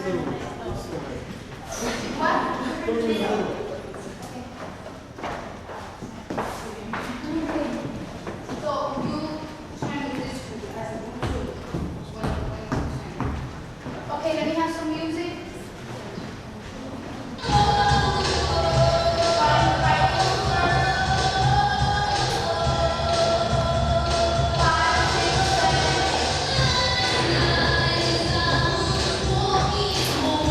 Okay, let me have some music. Five, 6, 7, 8.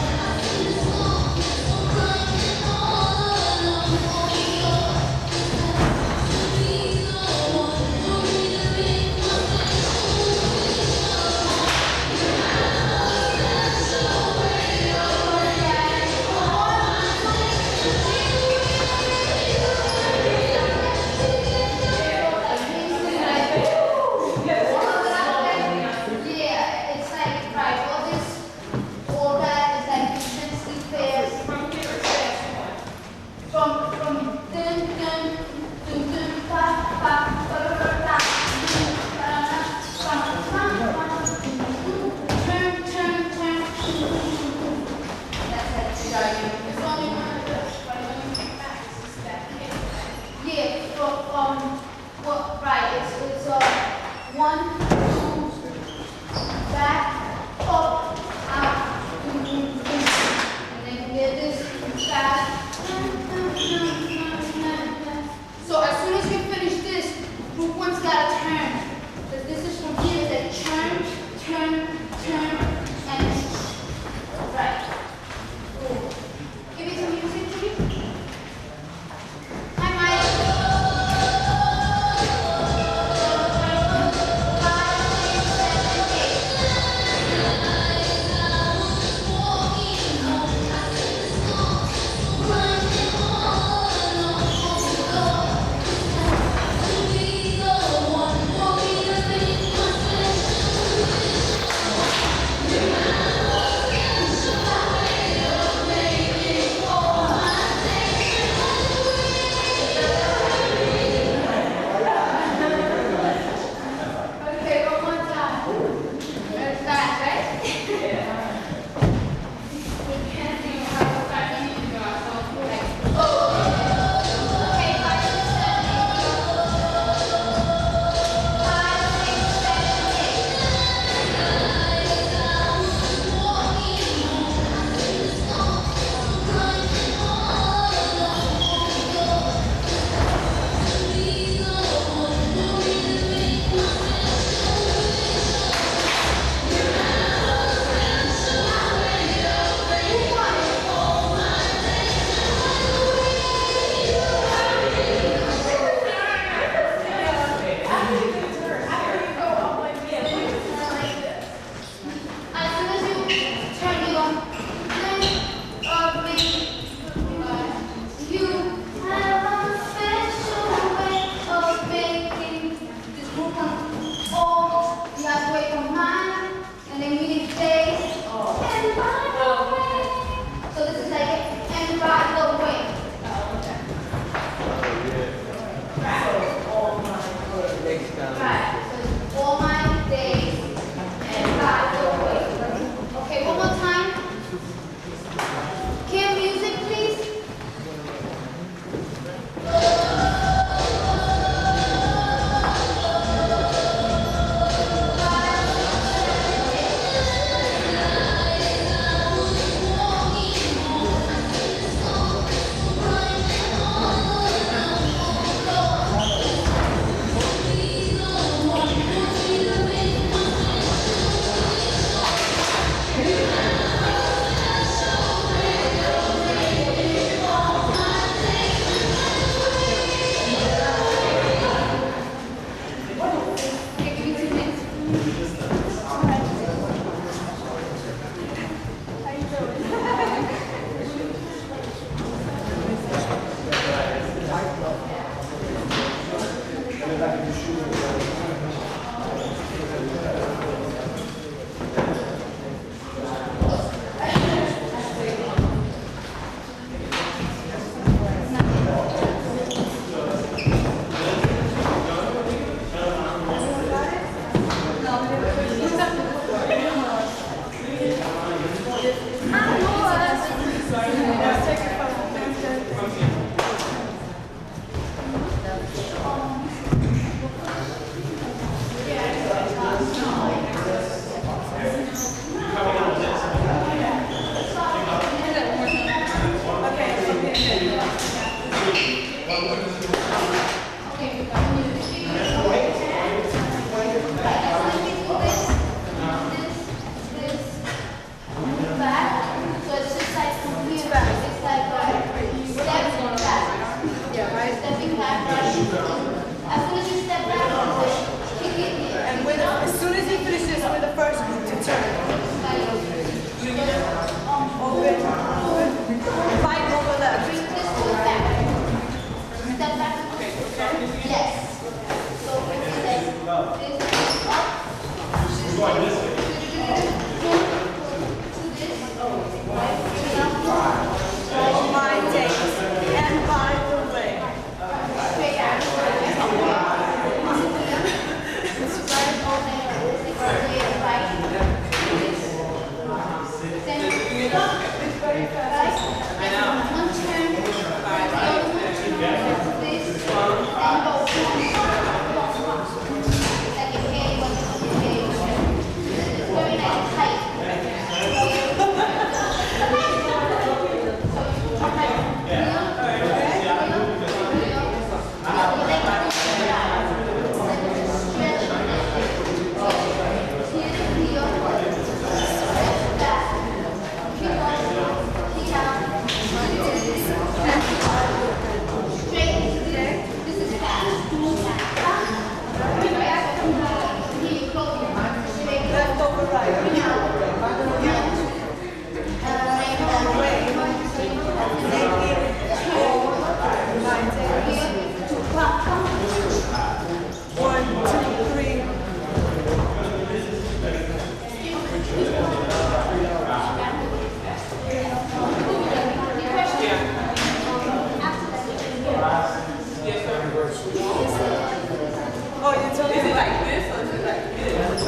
Oh, you told me, is it like this or is it like this?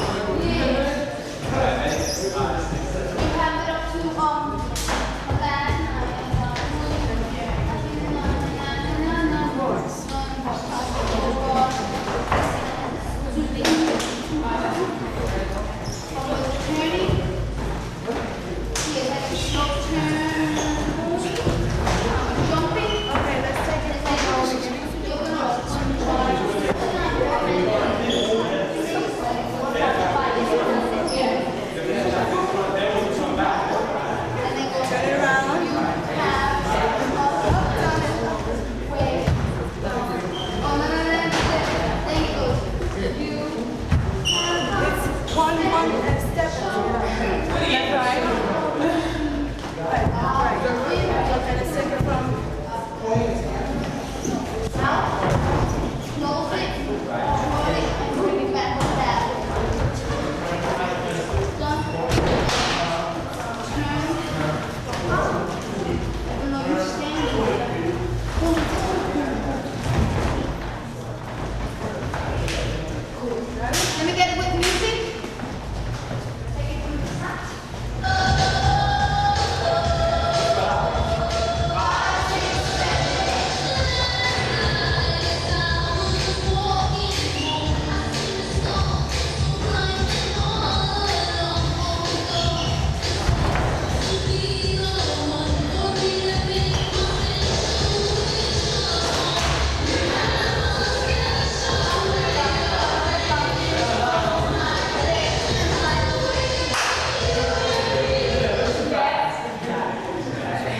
You have it up to Let me get it with music. Take it from the top.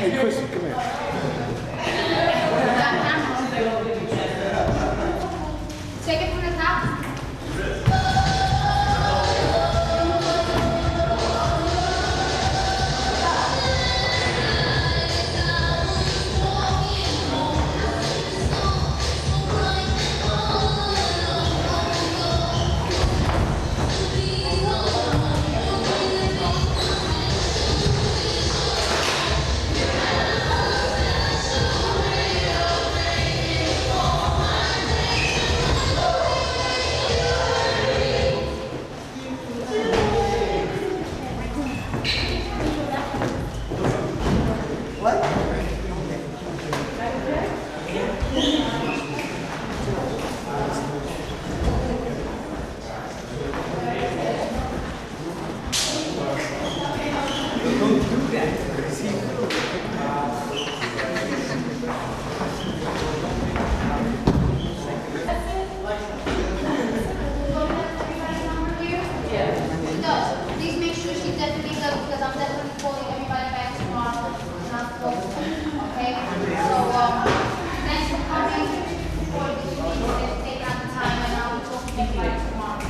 Hey, Chrissy, come here. Take it from the top. Please make sure she definitely does because I'm definitely calling everybody back tomorrow. Okay? So, thanks for coming. For taking out the time and I'll be talking to everybody tomorrow.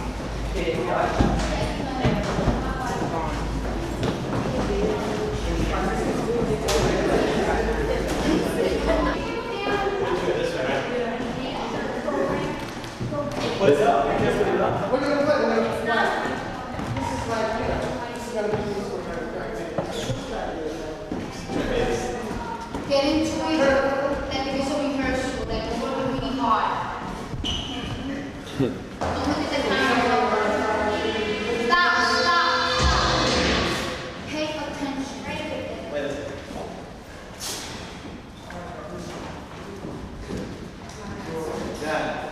What's up? We're going to play. This is like, this is going to be some kind of practice. Get into it. Let me do some rehearsal. Like, it's going to be really hard. Don't look at the camera. Stop. Pay attention. Yeah.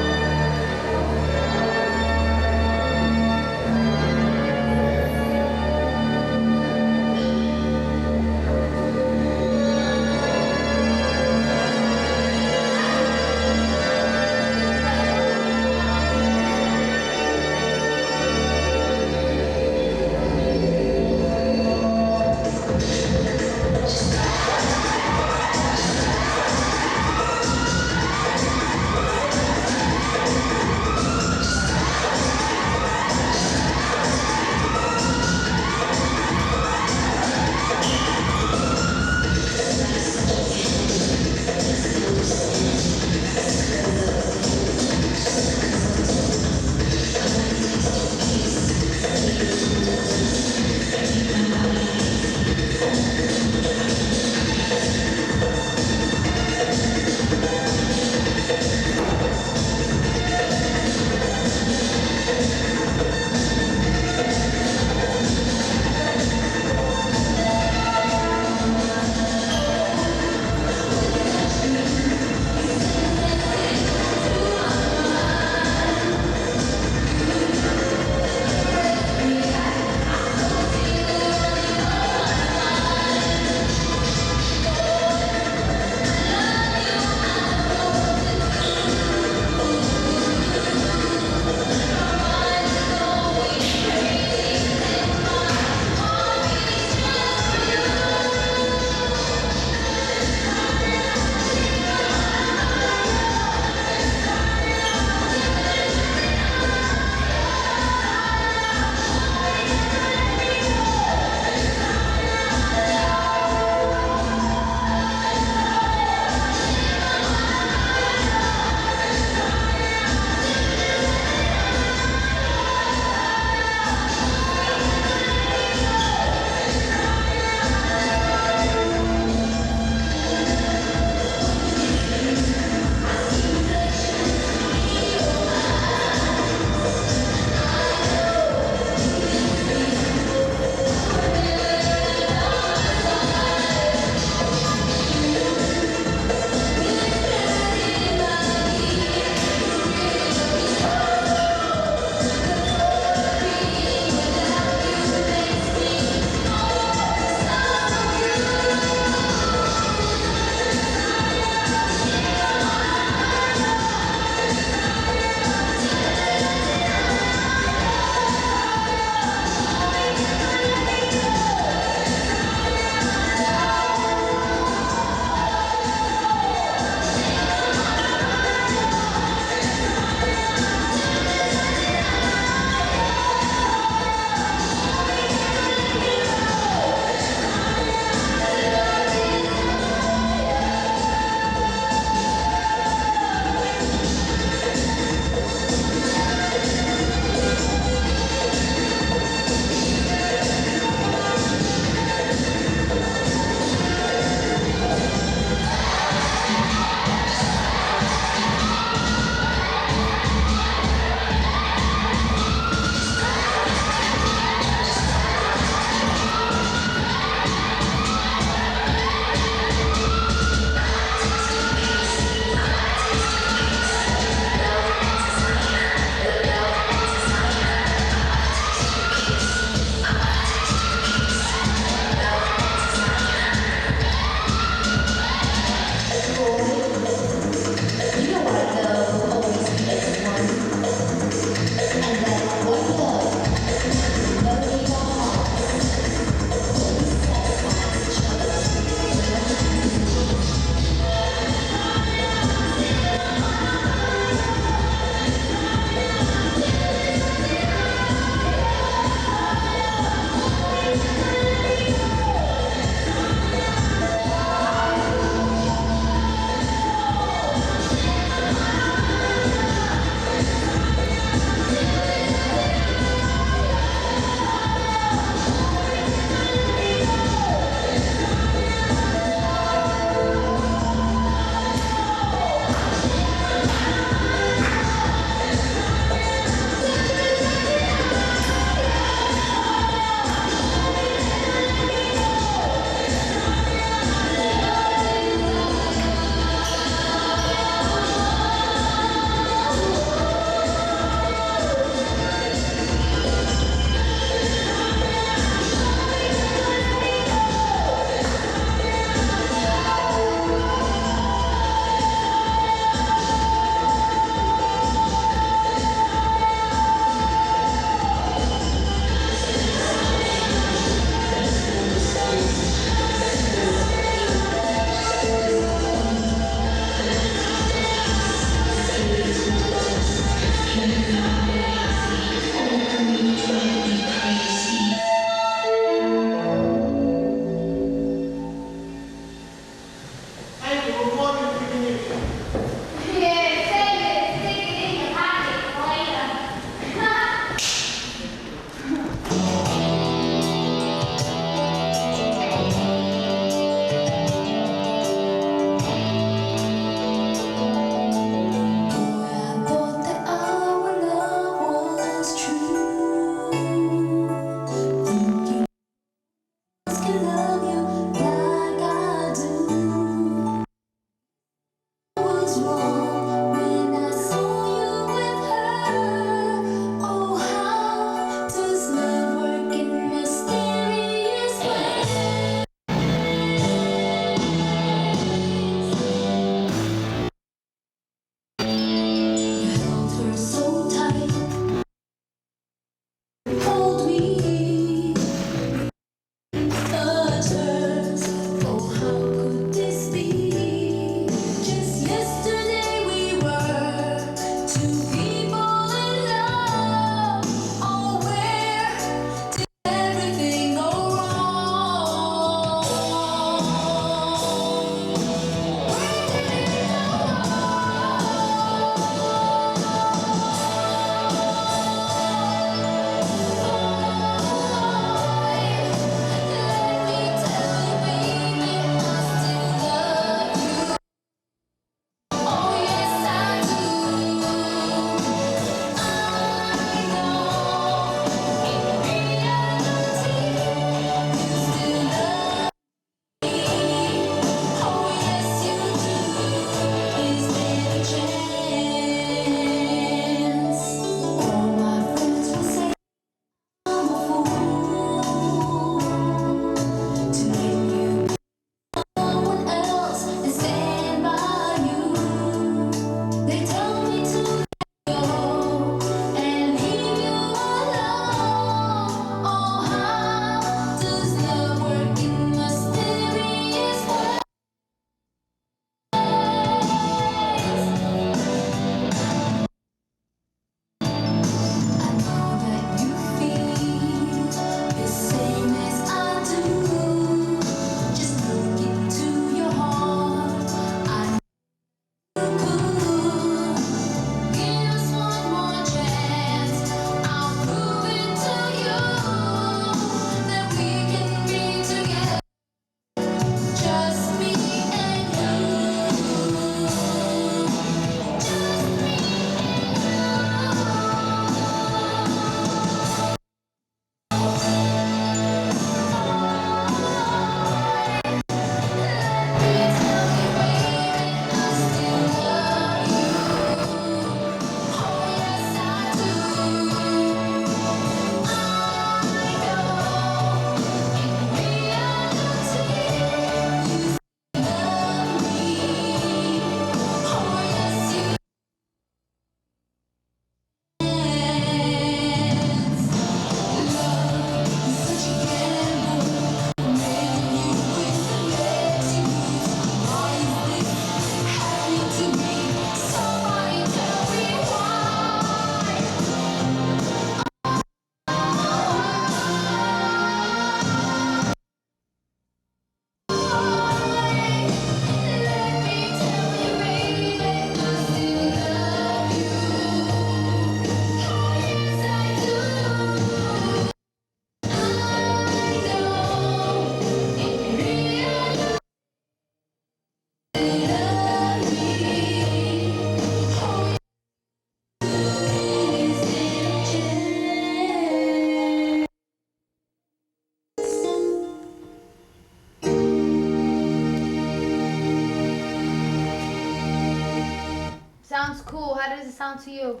Cool. How does it sound to you?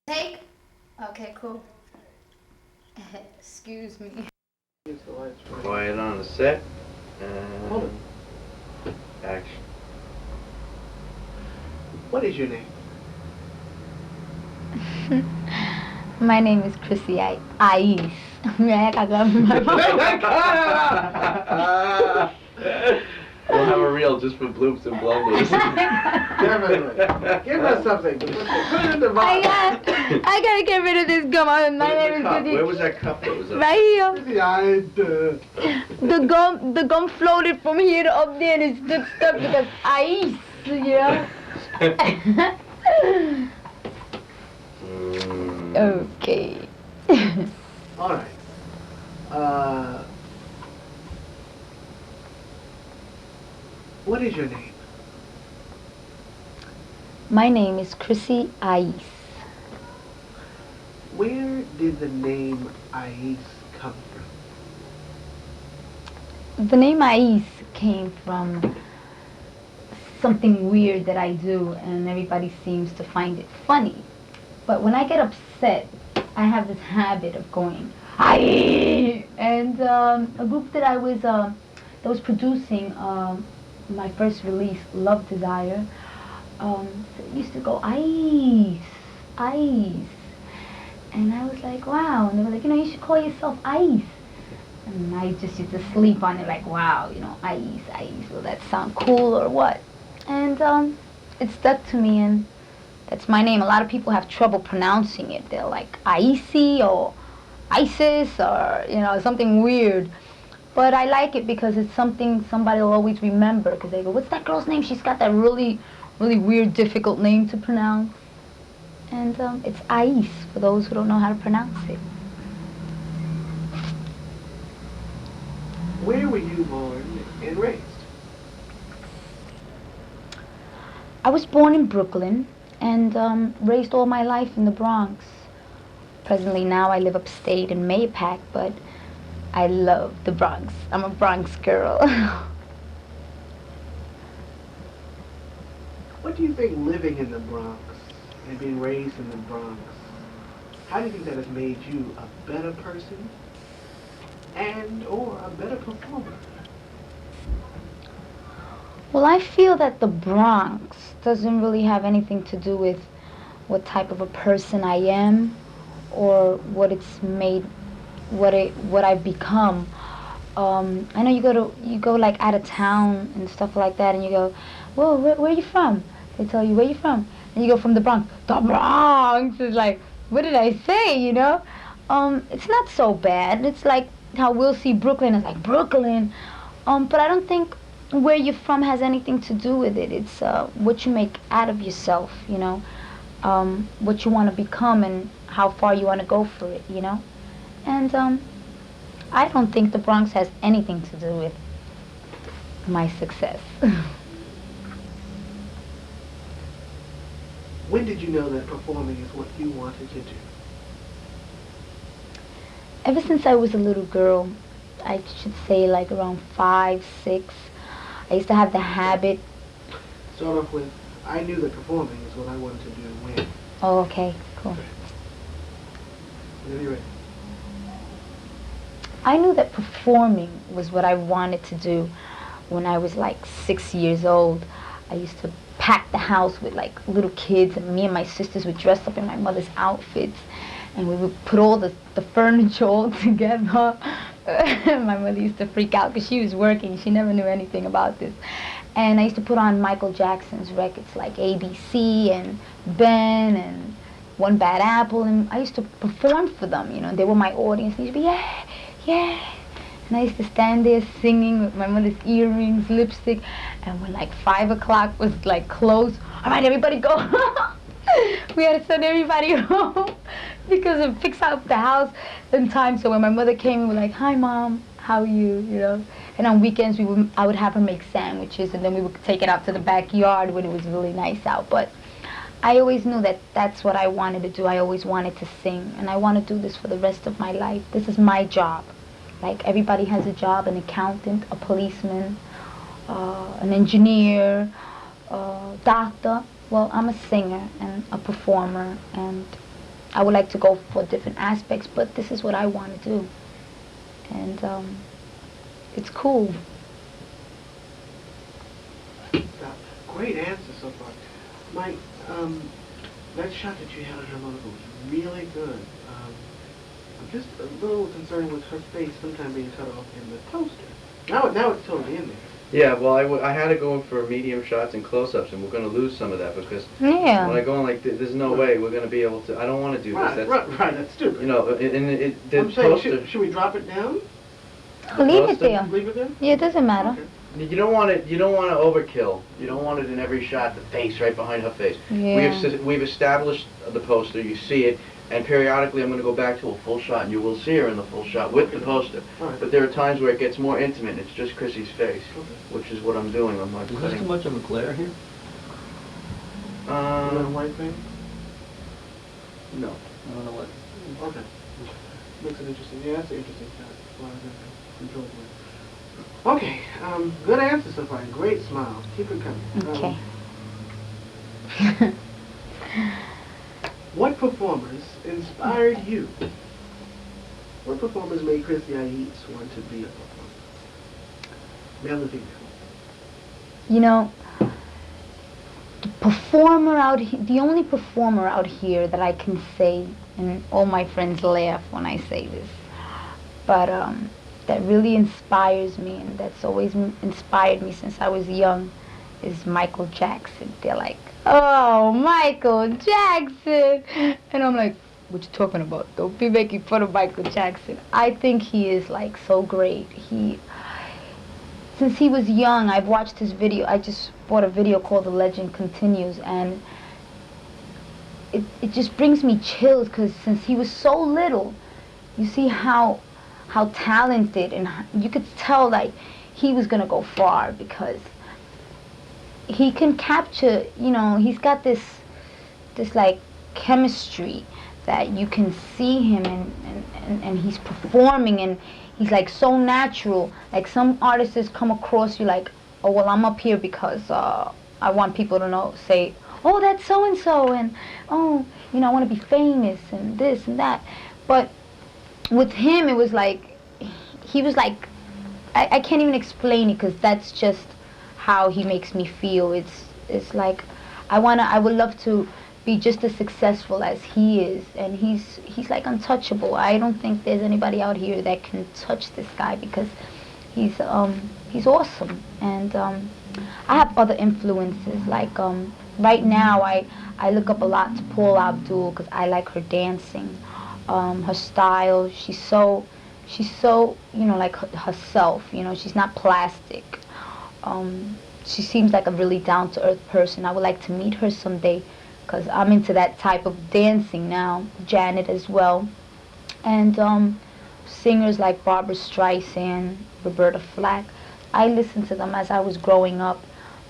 Take? Okay, cool. Excuse me. Quiet on the set. Hold And action. What is your name? My name is Chrissy I-Eece. We'll have a reel just for bloops and blunders. Definitely. Give us something. Put it in the box. I gotta get rid of this gum. My Put it name in is the cup. Chrissy. Where was that cup that was up? Right here. Chrissy I-Eece. The gum floated from here to up there and it's still stuck because ice, you know? Okay. All right. What is your name? My name is Chrissy I-Eece. Where did the name I-Eece come from? The name I-Eece came from something weird that I do, and everybody seems to find it funny. But when I get upset, I have this habit of going, "Aye!" And a group that I was producing my first release, Love Desire, used to go, "Ice, Ice," and I was like, "Wow!" And they were like, "You should call yourself Ice." And I just used to sleep on it, like, "Wow, Ice, Ice. Will that sound cool or what?" And it stuck to me, and that's my name. A lot of people have trouble pronouncing it. They're like Icy or Isis or something weird. But I like it because it's something somebody will always remember, because they go, "What's that girl's name? She's got that really, really weird, difficult name to pronounce." And it's Ice for those who don't know how to pronounce it. Where were you born and raised? I was born in Brooklyn and raised all my life in the Bronx. Presently now I live upstate in Mayapack, but I love the Bronx. I'm a Bronx girl. What do you think living in the Bronx and being raised in the Bronx, how do you think that has made you a better person and or a better performer? Well, I feel that the Bronx doesn't really have anything to do with what type of a person I am or what it's made, what I've become. I know you go like out of town and stuff like that, and you go, "Whoa, where are you from?" They tell you, "Where you from?" And you go, "From the Bronx." The Bronx is like, what did I say? It's not so bad. It's like how we'll see Brooklyn as like Brooklyn, but I don't think where you're from has anything to do with it. It's what you make out of yourself, what you want to become and how far you want to go for it, And I don't think the Bronx has anything to do with my success. When did you know that performing is what you wanted to do? Ever since I was a little girl, I should say like around 5, 6, I used to have the habit. Start off with, I knew that performing is what I wanted to do when. Oh, okay, cool. Whenever you're ready. I knew that performing was what I wanted to do when I was like 6 years old. I used to pack the house with like little kids, and me and my sisters would dress up in my mother's outfits, and we would put all the furniture all together. My mother used to freak out because she was working. She never knew anything about this. And I used to put on Michael Jackson's records like ABC and Ben and One Bad Apple, and I used to perform for them. They were my audience. They used to be, "Yeah, yeah." And I used to stand there singing with my mother's earrings, lipstick, and when like 5 o'clock was like close, "All right, everybody go." We had to send everybody home because it fix up the house in time. So when my mother came, we were like, "Hi, Mom, how are you?" And on weekends, I would have her make sandwiches, and then we would take it out to the backyard when it was really nice out. But I always knew that that's what I wanted to do. I always wanted to sing, and I want to do this for the rest of my life. This is my job. Like everybody has a job, an accountant, a policeman, an engineer, doctor. well, I'm a singer and a performer, and I would like to go for different aspects, but this is what I want to do. And it's cool. Great answer so far. Mike, that shot that you had of harmonica was really good. I'm just a little concerned with her face sometimes being cut off in the poster. Now it's totally in there. Yeah, well, I had to go in for medium shots and close-ups, and we're going to lose some of that because Yeah. when I go in like this, there's no way we're going to be able to. I don't want to do this. Right, that's stupid. You know, the I'm saying, poster. should we drop it down? Leave it there. Leave it there? Yeah, it doesn't matter. Okay. You don't want it. You don't want to overkill. You don't want it in every shot. The face right behind her face. Yeah. We've established the poster. You see it, and periodically I'm going to go back to a full shot, and you will see her in the full shot with the poster. Right. But there are times where it gets more intimate. It's just Chrissy's face, Okay. which is what I'm doing. I'm not Is this cutting. too much of a glare here? Little white thing? No. I don't know what. Okay. Makes it interesting. Yeah, that's an interesting shot. Control point. Okay, good answer so far. Great smile. Keep it coming. Okay. What performers inspired you? What performers made Chrissy I-Eece want to be a performer? Male and female. You know, the only performer out here that I can say, and all my friends laugh when I say this, but that really inspires me, and that's always inspired me since I was young, is Michael Jackson. They're like, oh, Michael Jackson! And I'm like, what you talking about? Don't be making fun of Michael Jackson. I think he is like so great. Since he was young, I've watched his video. I just bought a video called The Legend Continues, and it just brings me chills, because since he was so little, you see how talented, and you could tell like he was gonna go far, because he can capture, you know, he's got this like chemistry that you can see him, and he's performing, and he's like so natural. Like some artists come across you like, oh well, I'm up here because I want people to say, oh, that's so and so, and oh, you know, I want to be famous and this and that. But with him, it was like, he was like, I can't even explain it, because that's just how he makes me feel. It's like, I would love to be just as successful as he is, and he's like untouchable. I don't think there's anybody out here that can touch this guy, because he's awesome. And I have other influences, like right now I look up a lot to Paula Abdul, because I like her dancing. Her style, she's so, you know, like herself, you know, she's not plastic. She seems like a really down-to-earth person. I would like to meet her someday, because I'm into that type of dancing now. Janet as well. And singers like Barbara Streisand, Roberta Flack, I listened to them as I was growing up.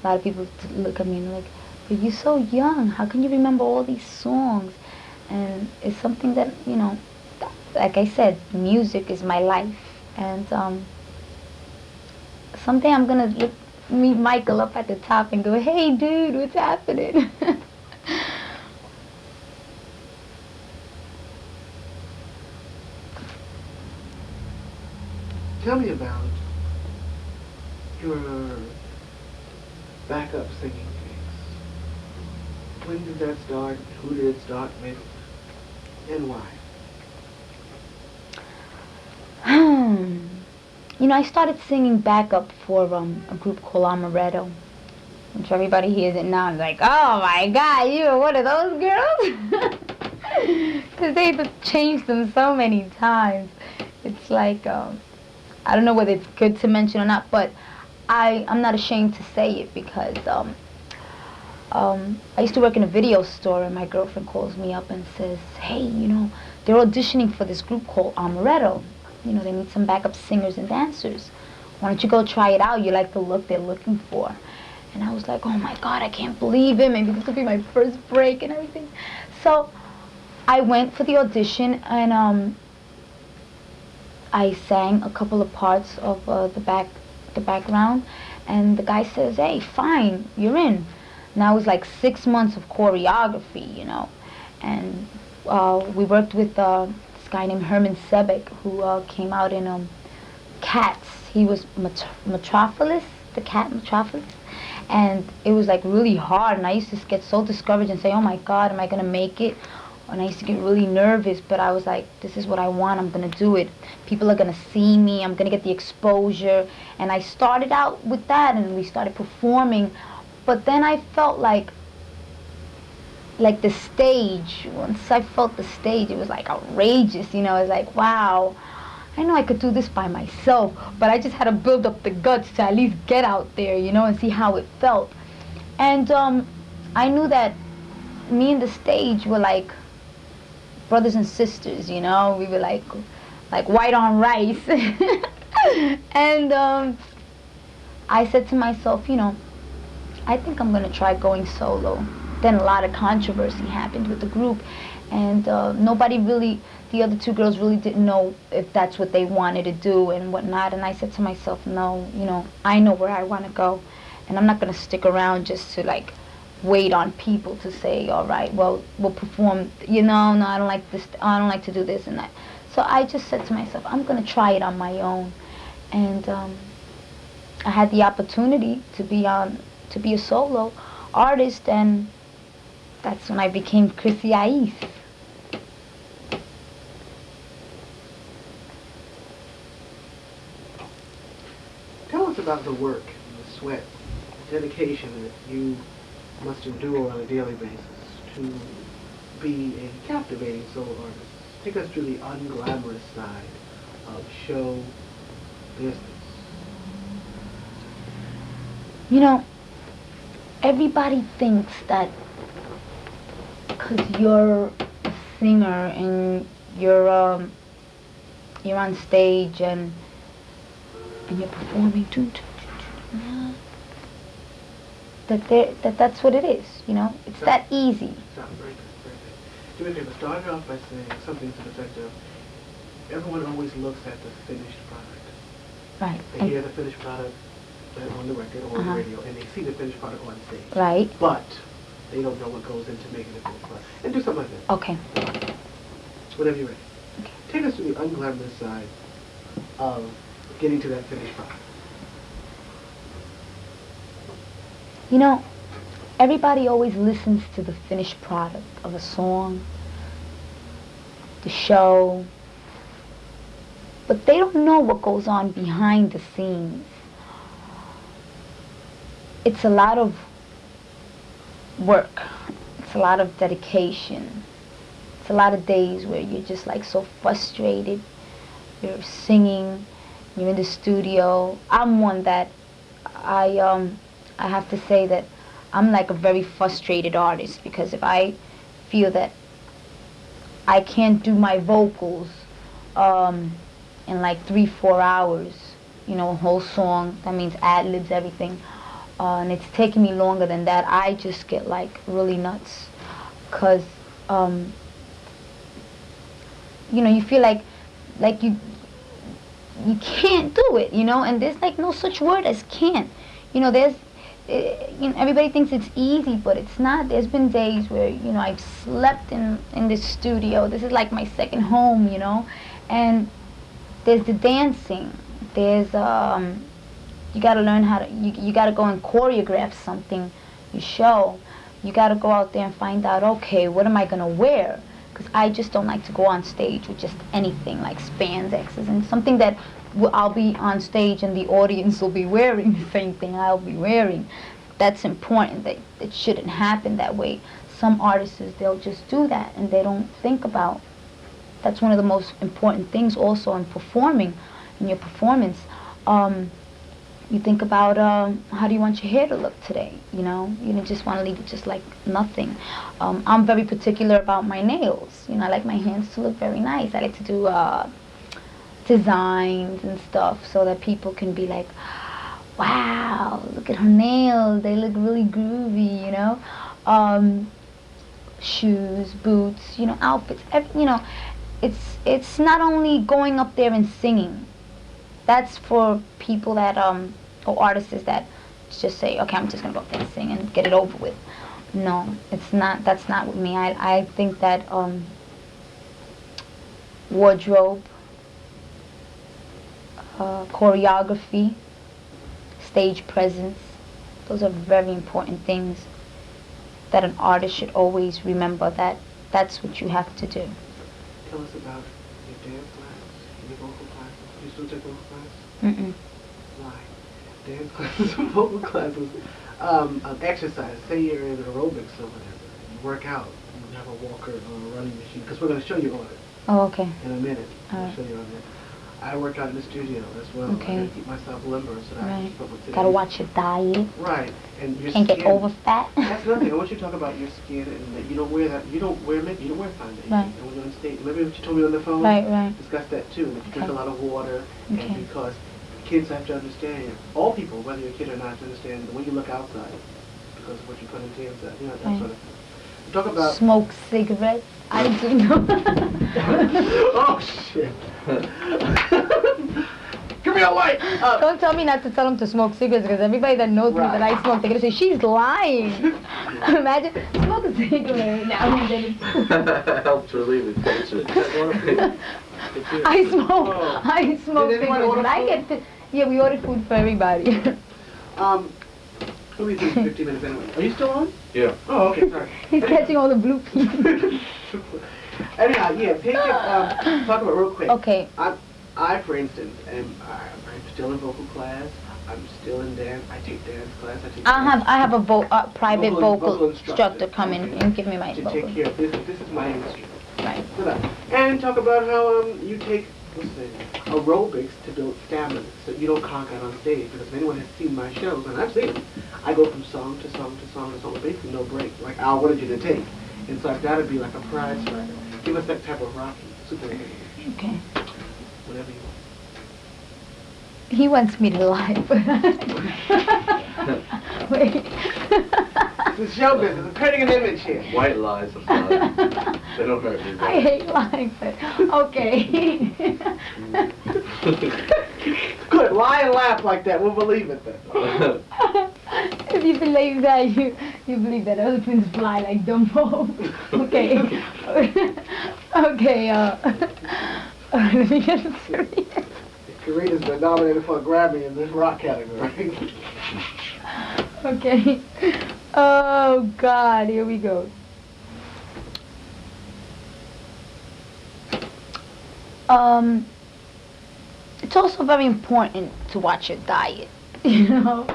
A lot of people look at me and like, but you're so young, how can you remember all these songs? And it's something that, you know, like I said, music is my life. And someday I'm going to meet Michael up at the top and go, hey dude, what's happening? Tell me about your backup singing gigs. When did that start? Who did it start with? And why? You know, I started singing backup for a group called Amaretto, which everybody hears it now and is like, oh my God, you were one of those girls? Because they've changed them so many times. It's like, I don't know whether it's good to mention or not, but I'm not ashamed to say it, because I used to work in a video store, and my girlfriend calls me up and says, hey, you know, they're auditioning for this group called Amaretto. You know, they need some backup singers and dancers. Why don't you go try it out? You like the look they're looking for. And I was like, oh my God, I can't believe it. Maybe this will be my first break and everything. So I went for the audition, and I sang a couple of parts of the background, and the guy says, hey, fine, you're in. Now it's like 6 months of choreography, you know. And we worked with this guy named Herman Sebek, who came out in Cats. He was Metropolis, the cat Metropolis. And it was like really hard, and I used to get so discouraged and say, oh my God, am I gonna make it? And I used to get really nervous, but I was like, this is what I want, I'm gonna do it. People are gonna see me, I'm gonna get the exposure. And I started out with that, and we started performing. But then I felt like the stage, once I felt the stage, it was like outrageous, you know. It's like, wow, I know I could do this by myself, but I just had to build up the guts to at least get out there, you know, and see how it felt. And I knew that me and the stage were like brothers and sisters, you know. We were like white on rice. And I said to myself, you know, I think I'm gonna try going solo. Then a lot of controversy happened with the group, and nobody really, the other two girls really didn't know if that's what they wanted to do and whatnot. And I said to myself, no, you know, I know where I want to go, and I'm not gonna stick around just to like wait on people to say, all right, well, we'll perform, you know, no, I don't like this, I don't like to do this and that. So I just said to myself, I'm gonna try it on my own. And I had the opportunity to be a solo artist, and that's when I became Chrissy I-Eece. Tell us about the work, the sweat, the dedication that you must endure on a daily basis to be a captivating solo artist. Take us through the unglamorous side of show business. You know, everybody thinks that because you're a singer and you're on stage and you're performing, that's what it is. You know, it's that easy. Sounds very good, very good. Do me a favor, start off by saying something to the effect of, everyone always looks at the finished product. Right. They hear the finished product on the record or on the radio, and they see the finished product on stage. Right. But they don't know what goes into making the finished product. And do something like that. Okay. Whenever you're ready. Okay. Take us through the unglamorous side of getting to that finished product. You know, everybody always listens to the finished product of a song, the show, but they don't know what goes on behind the scenes. It's a lot of work. It's a lot of dedication. It's a lot of days where you're just like so frustrated. You're singing, you're in the studio. I'm one that I have to say that I'm like a very frustrated artist, because if I feel that I can't do my vocals in like 3-4 hours, you know, a whole song, that means ad-libs, everything, and it's taking me longer than that, I just get like really nuts, because you know, you feel like you can't do it, you know, and there's like no such word as can't. You know, there's you know, everybody thinks it's easy, but it's not. There's been days where, you know, I've slept in this studio. This is like my second home, you know. And there's the dancing. There's you got to learn how to, you got to go and choreograph something, you show. You got to go out there and find out, okay, what am I going to wear? Because I just don't like to go on stage with just anything like spandexes and something that I'll be on stage and the audience will be wearing the same thing I'll be wearing. That's important. That it shouldn't happen that way. Some artists, they'll just do that and they don't think about. That's one of the most important things also in performing, in your performance. You think about how do you want your hair to look today, you know? You don't just want to leave it just like nothing. I'm very particular about my nails. You know, I like my hands to look very nice. I like to do designs and stuff so that people can be like, wow, look at her nails, they look really groovy, you know. Shoes, boots, you know, outfits, you know, it's not only going up there and singing. That's for people that or artists that just say, okay, I'm just gonna go dancing and get it over with. No, it's not. That's not with me. I think that wardrobe, choreography, stage presence, those are very important things that an artist should always remember, that that's what you have to do. Tell us about your dance classes, your vocal classes. Do you still take vocal classes? Mm-mm. Why? Dance classes, vocal classes, exercise. Say you're in aerobics or whatever. You work out. You have a walker or a running machine. Because we're going to show you all it Oh, okay. in a minute. All I'll right. show you on it. I work out in the studio as well. Okay. I gotta keep myself limber so that I can Right. keep up with Gotta watch your diet. Right. And your Can't skin. get over fat. That's another thing. I want you to talk about your skin and that you don't wear that. You don't wear makeup. You don't wear foundation. Right. And when you're on stage, remember what you told me on the phone? Right. Discuss that too. And if you drink a Okay. lot of water, Okay. and because kids have to understand, all people, whether you're a kid or not, to understand the way you look outside because of what you put into inside. You know, that Right. sort of thing. Talk about. Smoke cigarettes. I do know. Oh shit. Give me a light. Don't tell me not to tell them to smoke cigarettes, because everybody that knows me that I smoke, they're gonna say she's lying. Imagine smoke a cigarette now and then. Helps relieve the tension. I smoke Did anyone cigarettes, order but I food? get yeah, we ordered food for everybody. Let me think 15 minutes anyway. Are you still on? Yeah. Oh, okay, sorry. He's catching all the blue peas. Anyhow, yeah, take it, talk about real quick. Okay. I, for instance, I'm still in vocal class. I'm still in dance. I take dance class. I have a private vocal instructor Okay. come in and give me my To vocal. take care of this. This is my industry. Right. And talk about how you take aerobics to build stamina, so you don't conk out on stage. Because if anyone has seen my shows, and I've seen them, I go from song to song to song to song, with basically no break. Like, I wanted you to take. And so I've got to be like a prize fighter. Give us that type of Rocky, Superman, Okay. whatever you want. He wants me to lie. Wait. This is show business. I'm creating an image here. White lies are fun. They don't hurt me. I hate lying, but okay. Good. Lie and laugh like that. We'll believe it then. If you believe that, you believe that elephants fly like Dumbo. Okay. Okay, let me get serious. Karina's been nominated for a Grammy in this rock category. Okay. Oh, God, here we go. It's also very important to watch your diet, you know.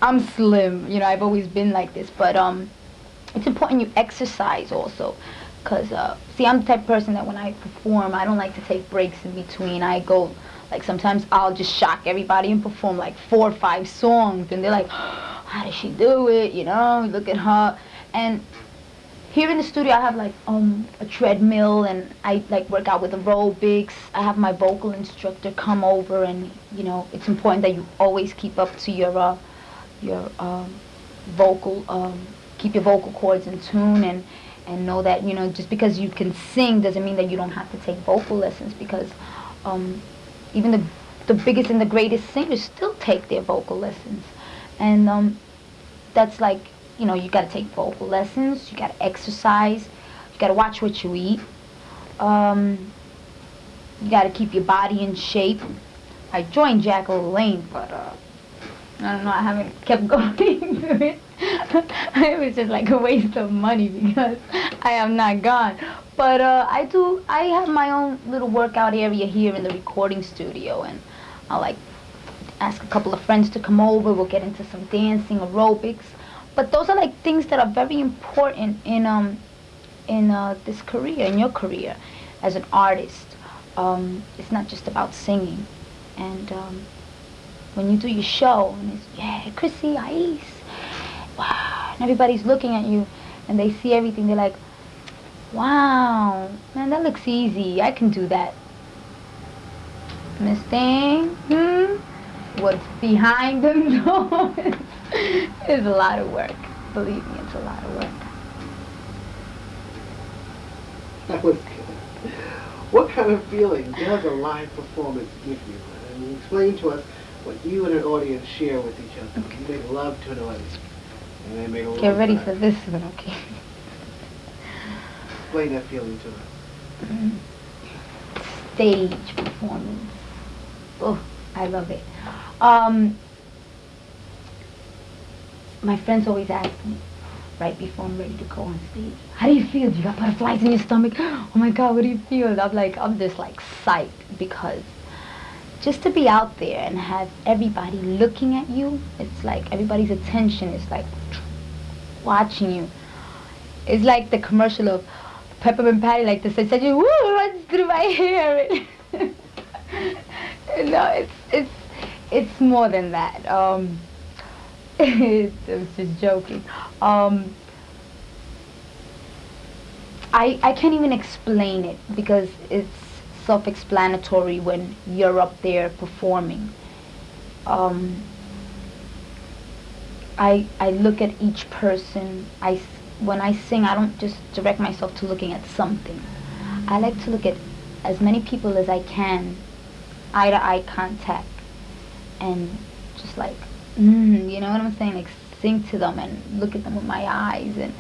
I'm slim, you know, I've always been like this, but it's important you exercise also, because, see, I'm the type of person that when I perform, I don't like to take breaks in between. I go, like, sometimes I'll just shock everybody and perform, like, 4 or 5 songs, and they're like, how does she do it, you know, look at her. And here in the studio, I have, like, a treadmill, and I, like, work out with aerobics. I have my vocal instructor come over, and, you know, it's important that you always keep up to your vocal, keep your vocal cords in tune, and know that, you know, just because you can sing doesn't mean that you don't have to take vocal lessons, because even the biggest and the greatest singers still take their vocal lessons. And that's like, you know, you got to take vocal lessons, you got to exercise, you got to watch what you eat, you got to keep your body in shape. I joined Jack Lane, but I don't know, I haven't kept going to it. It was just like a waste of money because I am not gone. But I have my own little workout area here in the recording studio, and I like ask a couple of friends to come over. We'll get into some dancing, aerobics. But those are like things that are very important in this career, in your career as an artist. It's not just about singing. And when you do your show, and it's, yeah, Chrissy I-Eece, wow, and everybody's looking at you, and they see everything, they're like, wow, man, that looks easy, I can do that. Understand? What's behind them, though, is a lot of work. Believe me, it's a lot of work. That was good. What kind of feeling does a live performance give you? And explain to us what you and an audience share with each other. You make love to an audience. And they make love Get ready back. for this one, okay? Explain that feeling to us. Stage performance. Oh, I love it. My friends always ask me, right before I'm ready to go on stage, how do you feel? Do you got butterflies in your stomach? Oh my God, what do you feel? I'm just like psyched, because just to be out there and have everybody looking at you, it's like everybody's attention is like watching you. It's like the commercial of Peppermint Patty, like this, I said, woo, runs through my hair. No, it's more than that. I was just joking. I can't even explain it, because it's self-explanatory when you're up there performing. I look at each person. When I sing, I don't just direct myself to looking at something. I like to look at as many people as I can, eye-to-eye contact, and just like, you know what I'm saying? Like, sing to them and look at them with my eyes, and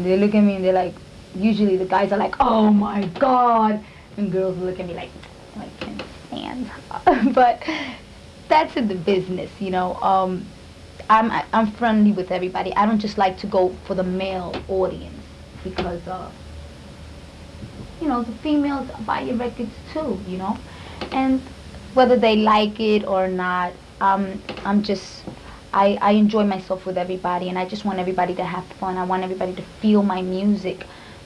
they look at me and they're like, usually the guys are like, oh my God, and girls look at me like I can't stand. But that's in the business, you know. I'm friendly with everybody. I don't just like to go for the male audience, because you know, the females buy your records too, you know, and whether they like it or not, I enjoy myself with everybody, and I just want everybody to have fun. I want everybody to feel my music,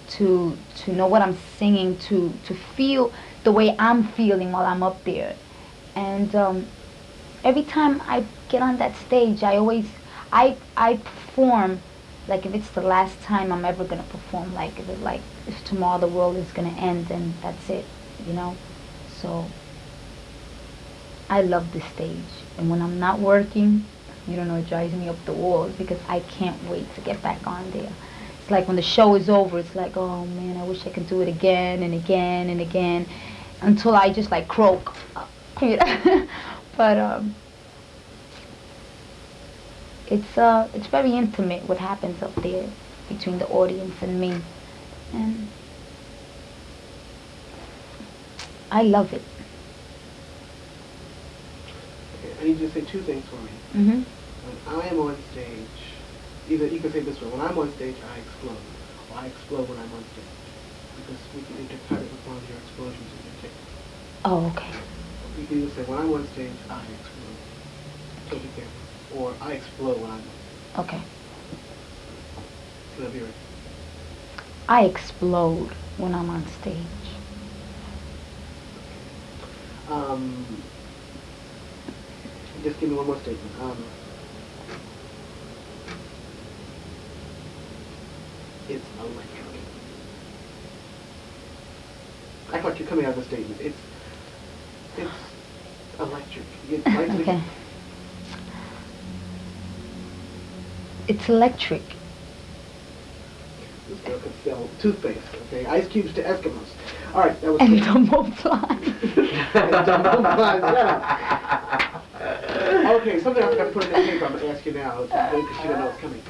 to know what I'm singing, to feel the way I'm feeling while I'm up there. And every time I get on that stage, I perform like if it's the last time I'm ever gonna perform, like if tomorrow the world is gonna end, and that's it, you know. So I love this stage, and when I'm not working, you don't know, it drives me up the walls, because I can't wait to get back on there. It's like when the show is over, it's like, oh man, I wish I could do it again and again and again, until I just like croak. But it's very intimate what happens up there between the audience and me, and I love it. Okay, I need you to say two things for me. Mm-hmm. When I am on stage, either you can say this way: when I'm on stage, I explode, or I explode when I'm on stage, because we can intercut it with one of your explosions in your tape. Oh, okay. You can either say, when I'm on stage, I explode. So be careful. Or I explode when I'm on. Okay. Can I be ready? I explode when I'm on stage. Just give me one more statement. It's electric. Act like you're coming out of a statement. It's electric. It's like Okay. It's electric. This girl could sell toothpaste, okay? Ice cubes to Eskimos. All right, that was And clear. Dumbo flies. And Dumbo flies, yeah. Okay, something I forgot to put in the paper. I'm going to ask you now, because you don't know it's coming.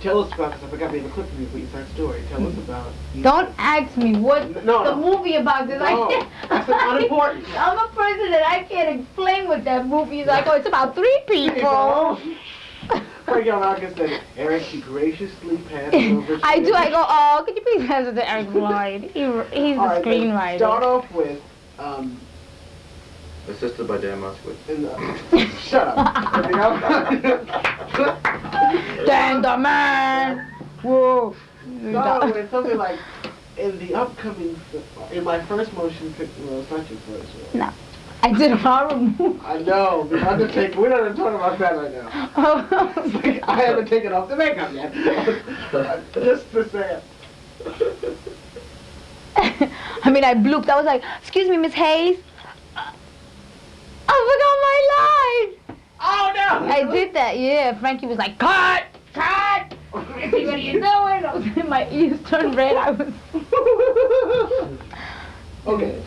Tell us about, because I forgot to leave a clip from you for East Side Story. Tell us about... Don't ask me what's the movie about, because No, that's unimportant. I'm a person that I can't explain what that movie is. I go, it's about 3 people. Frank Yamaga said, Eric, she graciously passed over to I you. do. I go, oh, could you please pass it to Eric Lloyd? He's All the right, then screenwriter. start off with... Assisted by Dan Moskowitz. Shut up. Dan the man. Whoa. Start with something like, in the upcoming... In my first motion picture... Well, it's not your first one. No. I did a horror movie. I know, The Undertaker. We're not even talking about that right now. I haven't taken off the makeup yet. Just to say it. I mean, I blooped. I was like, excuse me, Miss Hayes. I forgot my line. Oh, no! I did that, yeah. Frankie was like, cut! Cut! What are you doing? I was, my ears turned red. I was... Okay.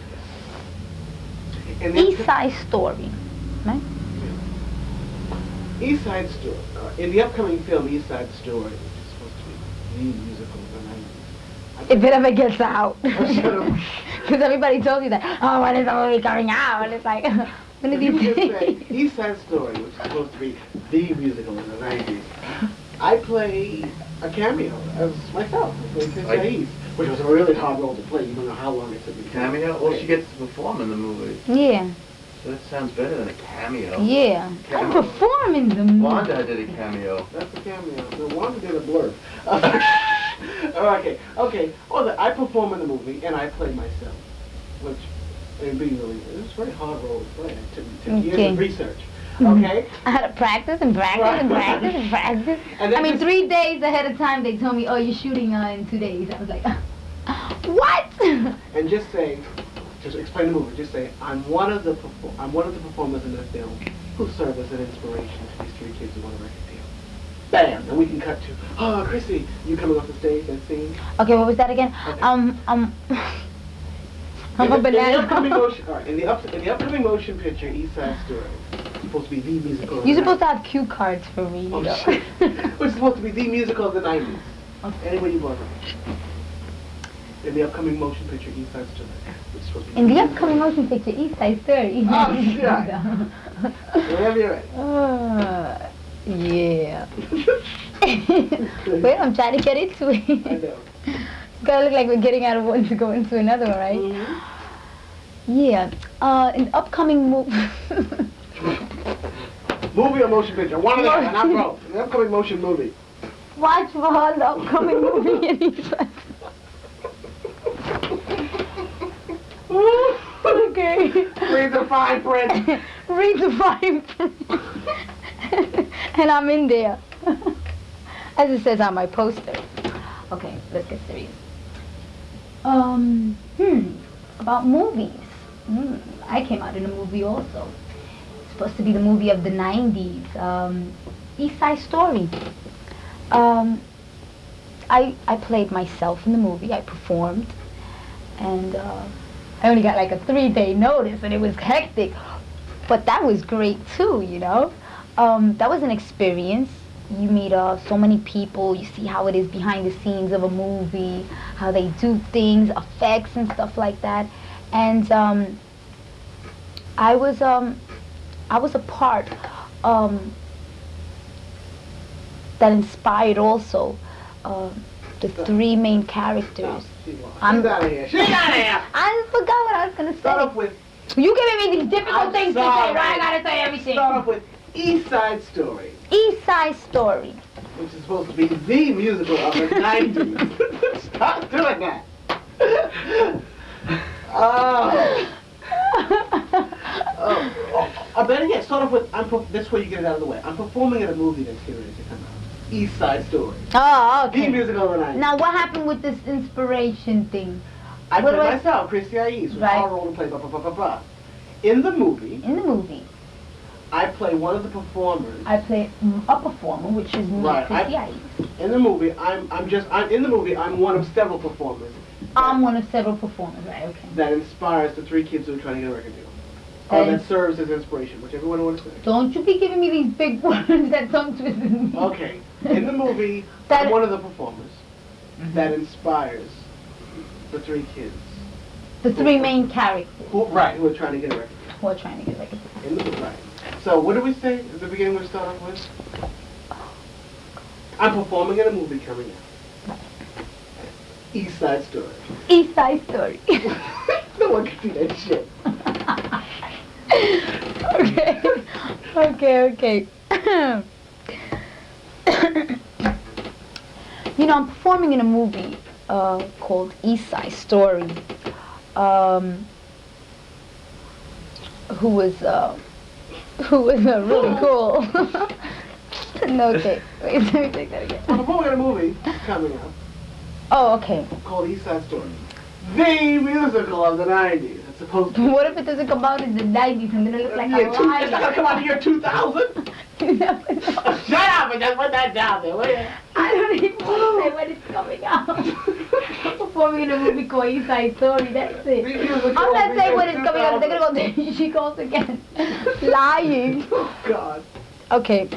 East Side Story, right? East Side Story. In the upcoming film East Side Story, which is supposed to be the musical of the 90s. If it ever gets out. Oh, shut up. Because everybody tells you that, oh, when is the movie coming out? And it's like, when If did you you just say say? East Side Story, which is supposed to be the musical in the 90s, I play a cameo as myself. I play Chrissy I-Eece, which was a really hard role to play. You don't know how long it took me to Cameo? Well, she gets to perform in the movie. Yeah, So that sounds better than a cameo. yeah. I Cameo. perform in the movie. Wanda did a cameo. That's a cameo. No, Wanda did a blurb. Okay. Well, I perform in the movie and I play myself, which it was a very hard role to play. It took years of research. Okay? I had to practice and practice and practice and practice. And then I mean, just- 3 days ahead of time, they told me, oh, you're shooting in 2 days. I was like, what? And just explain the movie. Just say, I'm one of the performers in the film who served as an inspiration to these 3 kids who want a record deal. Bam! And we can cut to, oh, Chrissy, you coming off the stage, that scene. Okay, what was that again? Okay. I'm a In the banana. upcoming motion, all right, in the upcoming motion picture, East Side Story, it's supposed to be the musical. of You're the supposed to 90s. have cue cards for me. Oh, You know? shit. Which is supposed to be the musical of the 90s. Okay. Any way you want it. In the upcoming motion picture, East Side Story, which is supposed to be In the musical- upcoming motion picture, East Side Story. Oh, shit. Whenever you're ready. Yeah. Wait, I'm trying to get into it. I know. It's gotta look like we're getting out of one to go into another one, right? Mhm. Yeah. In the upcoming movie. Movie or motion picture? One of them, and I'm both. The upcoming motion movie. Watch for the upcoming movie in East Side. Okay. Read the fine print. Read the fine print. And I'm in there. As it says on my poster. Okay, let's get serious. About movies. I came out in a movie also. It's supposed to be the movie of the 90s. East Side Story. I played myself in the movie. I performed. And I only got like a 3-day notice and it was hectic. But that was great too, you know. That was an experience. You meet so many people, you see how it is behind the scenes of a movie, how they do things, effects and stuff like that. And I was a part that inspired also the 3 main characters. She's out of here. She's out of here. I forgot what I was gonna Start off say. with. You giving me these difficult I'm things to say, sorry. right? I gotta say everything. Start off with East Side Story, East Side Story. which is supposed to be the musical of the 90s. Stop doing that. Better yet, start off with, this way you get it out of the way. I'm performing in a movie that's getting ready to come out. East Side Story. Oh, The okay. musical of the 90s. Now, what happened with this inspiration thing? I what play do I- myself, Chrissy I-Eece, with Right. our role to play, blah, blah, blah, blah, blah. In the movie, In the movie, I play one of the performers. I play a performer, which is me, Right, Chrissy I-Eece. In the movie, I'm in the movie, I'm one of several performers. I'm one of several performers, right? Okay. That inspires the 3 kids who are trying to get a record deal. Okay. That serves as inspiration, whichever one I want to say. Don't you be giving me these big words that tongue twisted me. Okay. In the movie, That- I'm one of the performers that inspires the 3 kids. The 3 main characters Who are trying to get a record deal. who are trying to get like a... In the movie, right. So what did we say at the beginning we start off with? I'm performing in a movie coming out. East Side Story. East Side Story. No one can see that shit. Okay. You know, I'm performing in a movie called East Side Story. Who was really cool. No, okay. Wait, let me take that again. I'm performing in a movie coming out Oh, okay. called East Side Story. The musical of the 90s. It's supposed to What if it doesn't come out in the 90s and then it looks like a It's not lie? gonna come out in the year 2000. You never know. Shut up and just put that down there, will you? I don't even want to say when it's coming out. I'm performing in a movie called East Side Story, that's it. I'm not saying when it's coming out, they're gonna go, there she goes again. Lying. Oh, God. Okay.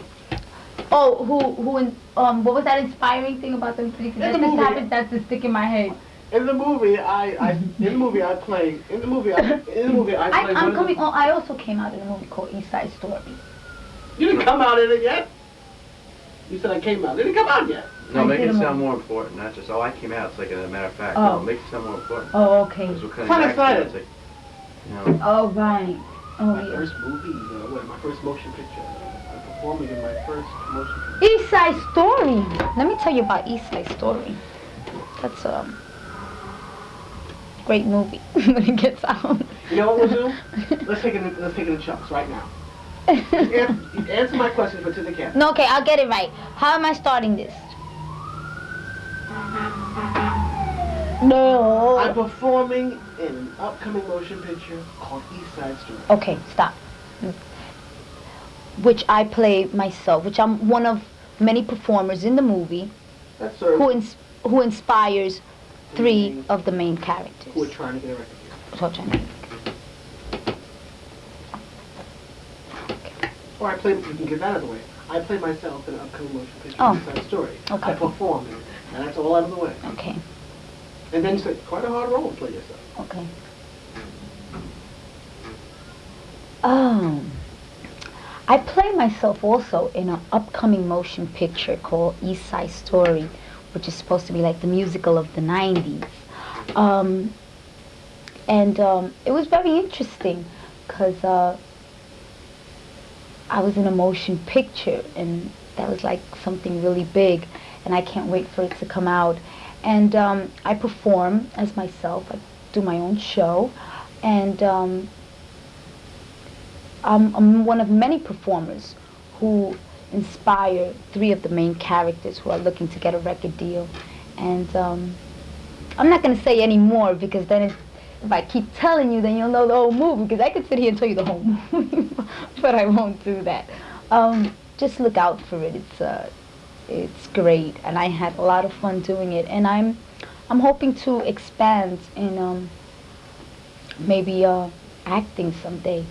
Oh, what was that inspiring thing about them? Because that just happens, that's the stick in my head. In the movie, I play. I also came out in a movie called East Side Story. You didn't come out in it yet? You said I came out. It didn't come out yet. No, make it sound more important, not just, oh, I came out. It's like a matter of fact. Oh. No, make it sound more important. Oh, okay. Because we're Kind of back to it, excited. it's like, you know, Oh, right. Oh, My yeah. first movie, my first motion picture. I'm performing in my first motion picture. East Side Story. Let me tell you about East Side Story. That's a great movie when it gets out. You know what we'll do? Let's take it in chunks right now. Answer my question, but to the camera. No, okay, I'll get it right. How am I starting this? No. I'm performing in an upcoming motion picture called East Side Story. Okay, stop. Which I play myself, which I'm one of many performers in the movie That's sort who of who inspires three of the main characters. who are trying to get a record deal. Or I play, you can get that out of the way. I play myself in an upcoming motion picture, Oh. East Side Story. Okay. I perform in it, and that's all out of the way. Okay, And then it's quite a hard role to play yourself. okay. I play myself also in an upcoming motion picture called East Side Story, which is supposed to be like the musical of the 90s. It was very interesting because I was in a motion picture, and that was like something really big, and I can't wait for it to come out. And I perform as myself. I do my own show, and I'm one of many performers who inspire three of the main characters who are looking to get a record deal. And I'm not going to say any more, because then if I keep telling you, then you'll know the whole movie, because I could sit here and tell you the whole movie, but I won't do that. Just look out for it. It's great, and I had a lot of fun doing it, and I'm hoping to expand in maybe acting someday.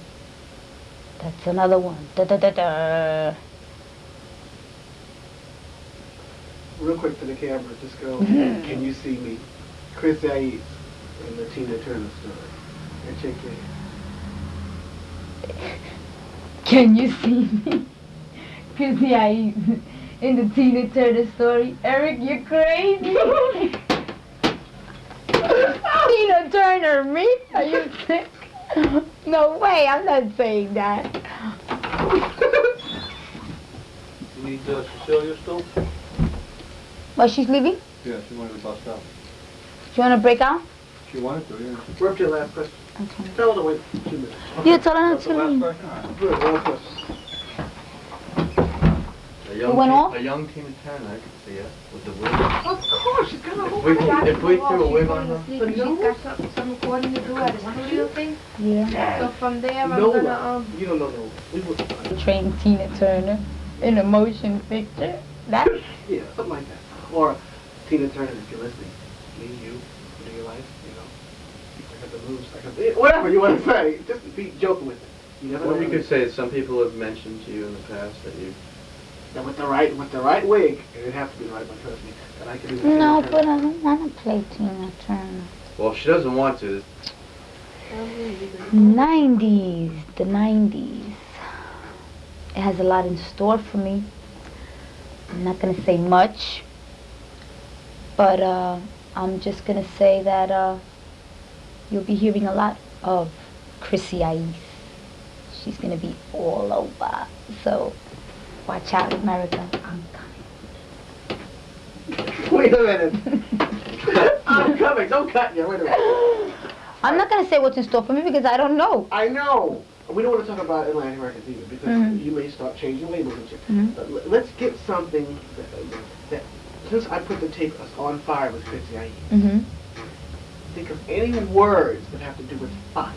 That's another one. Da da da da. Real quick to the camera, just go, can you see me? Chrissy I-Eece in the Tina Turner story. And check it. Can you see me? Chrissy I-Eece in the Tina Turner story. Eric, you're crazy. Tina Turner, me? Are you sick? No way, I'm not saying that. You need Cecilia still? Well, she's leaving? Yeah, she wanted to bust out. You want to break out? She wanted to, yeah. We're up to your last question. Okay. Tell her to wait 2 minutes. You tell her not That's the to last leave. question? All right. Good, last question. a young, went off? a young Tina Turner, I could see it, with the wig. Of course, she's got a whole If we threw a wig on her, She's got some recording to do at a studio thing. Yeah. So from there, I'm Nola. gonna You don't know Nola. We would. Train Tina Turner in a motion picture. That? Yeah, something like that. Or Tina Turner, if you're listening. Me, you, in your life, you know. I got the moves. Whatever you want to say. Just be joking with it. You never know. or you could say that some people have mentioned to you in the past that you. that with the right wig, and it'd have to be the right one, trust me. That I can do the No, Tina but Turner. I don't want to play Tina Turner. Well, if she doesn't want to. 90s, the 90s. It has a lot in store for me. I'm not going to say much, but I'm just going to say that you'll be hearing a lot of Chrissy I-Eece. She's going to be all over. So watch out, America. I'm coming. Wait a minute. I'm coming. Don't cut yet. Wait a minute. I'm not going to say what's in store for me because I don't know. I know. We don't want to talk about Atlantic Records either, because Mhm. you may start changing labels and shit. Mhm. But let's get something that, since I put the tape on fire with Chrissy I-Eece, Mm-hmm. think of any words that have to do with fire.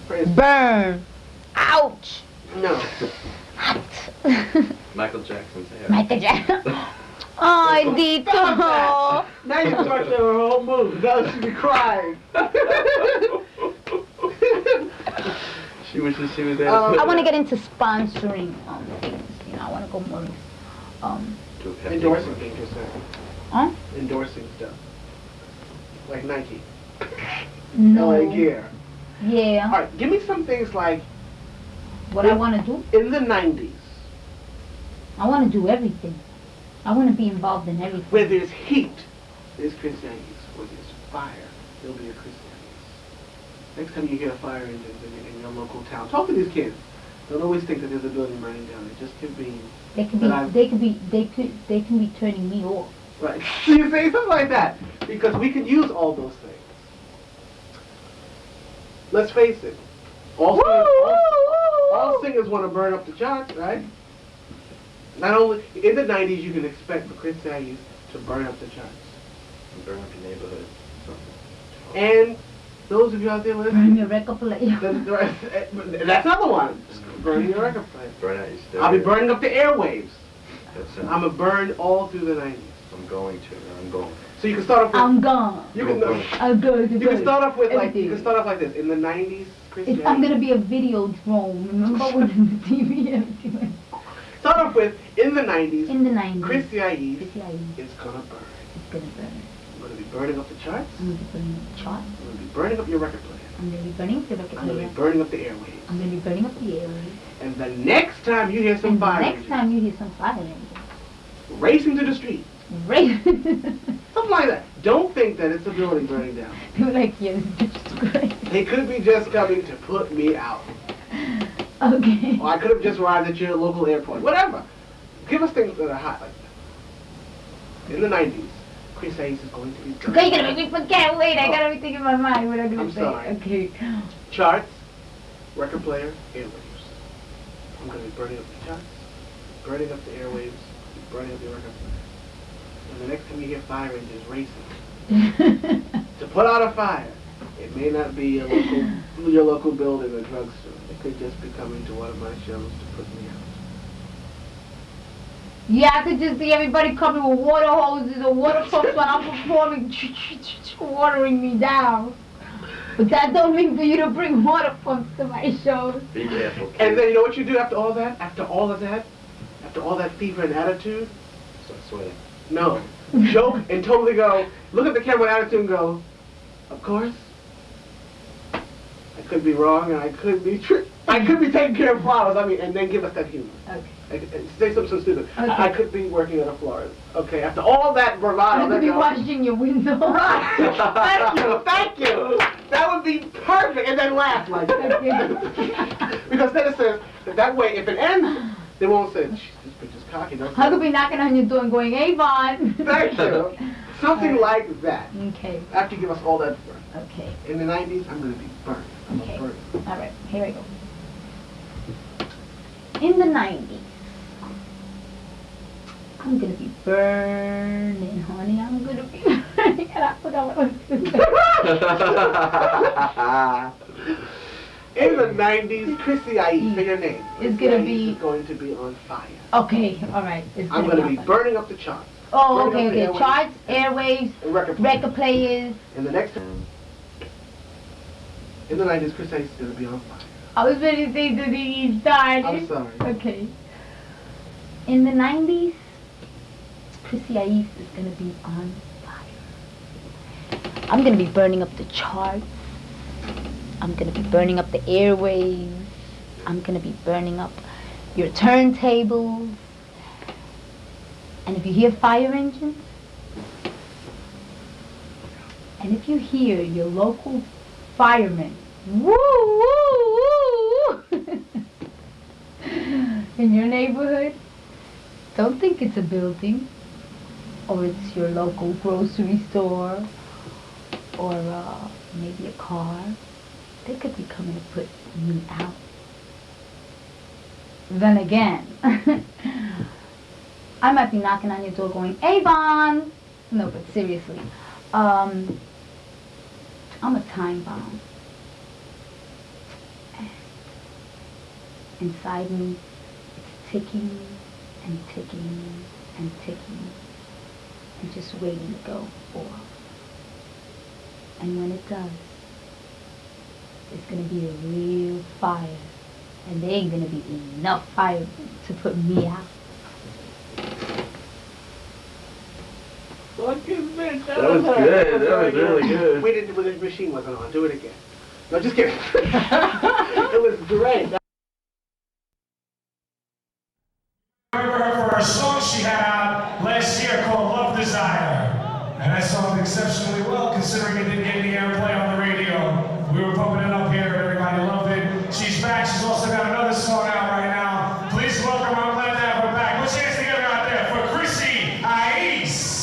For instance, Burn. Ouch. no. Hot. Michael Jackson's hair. Michael Jackson. Ay, Dito. Now you start her whole move. Now she be crying. She wishes she was there. I want to get into sponsoring things. You know, I want to go more Endorsing things, you're saying. Huh? Endorsing stuff. Like Nike. No. LA Gear. Yeah. Alright, give me some things like What I want to do? in the 90s, I want to do everything. I want to be involved in everything. where there's heat, there's Chrissy I-Eece. Where there's fire, there'll be a Chrissy I-Eece. Next time you hear a fire engine in your local town, talk to these kids. Don't always think that there's a building burning down. It just could be. They can be turning me off. Right. You say something like that. Because we can use all those things. Let's face it. All singers want to burn up the charts, right? Not only in the 90s, you can expect for Chrissy I-Eece to burn up the charts. Burn up your neighborhood. And those of you out there Burn listening, your record player. that's another one. Burning your record player. Burn out your stereo. I'll be burning up the airwaves. That's it. I'm going to burn all through the 90s. I'm going to. I'm going. So you can start off with. I'm gone. You can, I'm going to you can start off with like. everything. You can start off like this. In the 90s, Chrissy I'm I-Eece. gonna be a video drone. Remember when the TV everything? Start off with in the 90s. In the 90s. Chrissy I-Eece Chrissy I-Eece. is gonna burn. It's gonna burn. I'm gonna be burning up the charts. I'm gonna be burning up the charts. I'm gonna be burning up your record player. I'm gonna be burning up the record I'm gonna player. be burning up the airwaves. I'm gonna be burning up the airwaves. And the next time you hear some And the fire next engines time you hear some fire engines, racing to the street, right? something like that. Don't think that it's a building burning down. You're like, yeah, this is great. They could be just coming to put me out. Okay. Or I could have just arrived at your local airport. Whatever. Give us things that are hot like that. In the 90s, Chrissy I-Eece is going to be burning. Okay, you're gonna make me forget. Wait, I got everything in my mind. What I'm gonna I'm say? sorry. Okay. Charts, record player, airwaves. I'm going to be burning up the charts, burning up the airwaves, burning up the record player. And the next time you hear fire engines racing, to put out a fire, it may not be your local building or drugstore. It could just be coming to one of my shows to put me out. Yeah, I could just see everybody coming with water hoses or water pumps while I'm performing, watering me down. But that don't mean for you to bring water pumps to my shows. Be careful. Kid. And then you know what you do after all that? After all of that? After all that fever and attitude? Start sweating. No. Joke and totally go, look at the camera with attitude and go, of course. I could be wrong and I could be taking care of flowers. I mean, and then give us that humor. Okay. Say something so stupid. Okay. I could be working on a florist. Okay, after all that bravado. I could be washing your window. Right. Thank you. That would be perfect. And then laugh like that. Because then it says, that way, if it ends, they won't say, this bitch is cocky. I could be knocking on your door and going, Avon. Thank you. Something like that. Okay. After you give us all that burn. Okay. In the 90s, I'm going to be burned. I'm Okay. a burn. All right. Here we go. In the 90s, I'm gonna be burning, honey. I'm gonna be burning, and I forgot what I was gonna say. In the 90s, Chrissy I-Eece, say your name. It's Chrissy gonna I-Eece be- is going to be on fire. Okay. All right. It's I'm going to be happen. burning up the charts. Oh, burning okay. up the Okay. airwaves Charts, airwaves, and record players. record players. In the next, in the 90s, Chrissy I-Eece is going to be on fire. I was ready to say to the started. I'm sorry. Okay. In the 90s, Chrissy I-Eece is gonna be on fire. I'm gonna be burning up the charts. I'm gonna be burning up the airwaves. I'm gonna be burning up your turntables. And if you hear fire engines, and if you hear your local firemen, woo, woo, woo, in your neighborhood, don't think it's a building, or it's your local grocery store, or maybe a car. They could be coming to put you out. Then again, I might be knocking on your door going, Avon! No, but seriously, I'm a time bomb. Inside me, it's ticking and ticking and ticking and just waiting to go off. And when it does, it's going to be a real fire. And there ain't going to be enough fire to put me out. Fucking bitch, That was good. That was really good. Wait, when the machine wasn't on. Do it again. No, just kidding. It was great. Remember her for a song she had out last year called Love Desire. And that song did exceptionally well considering it didn't get any airplay on the radio. We were pumping it up here, everybody loved it. She's back, she's also got another song out right now. Please welcome, I'm glad to have her back. Let's hands together out there for Chrissy I-Eece.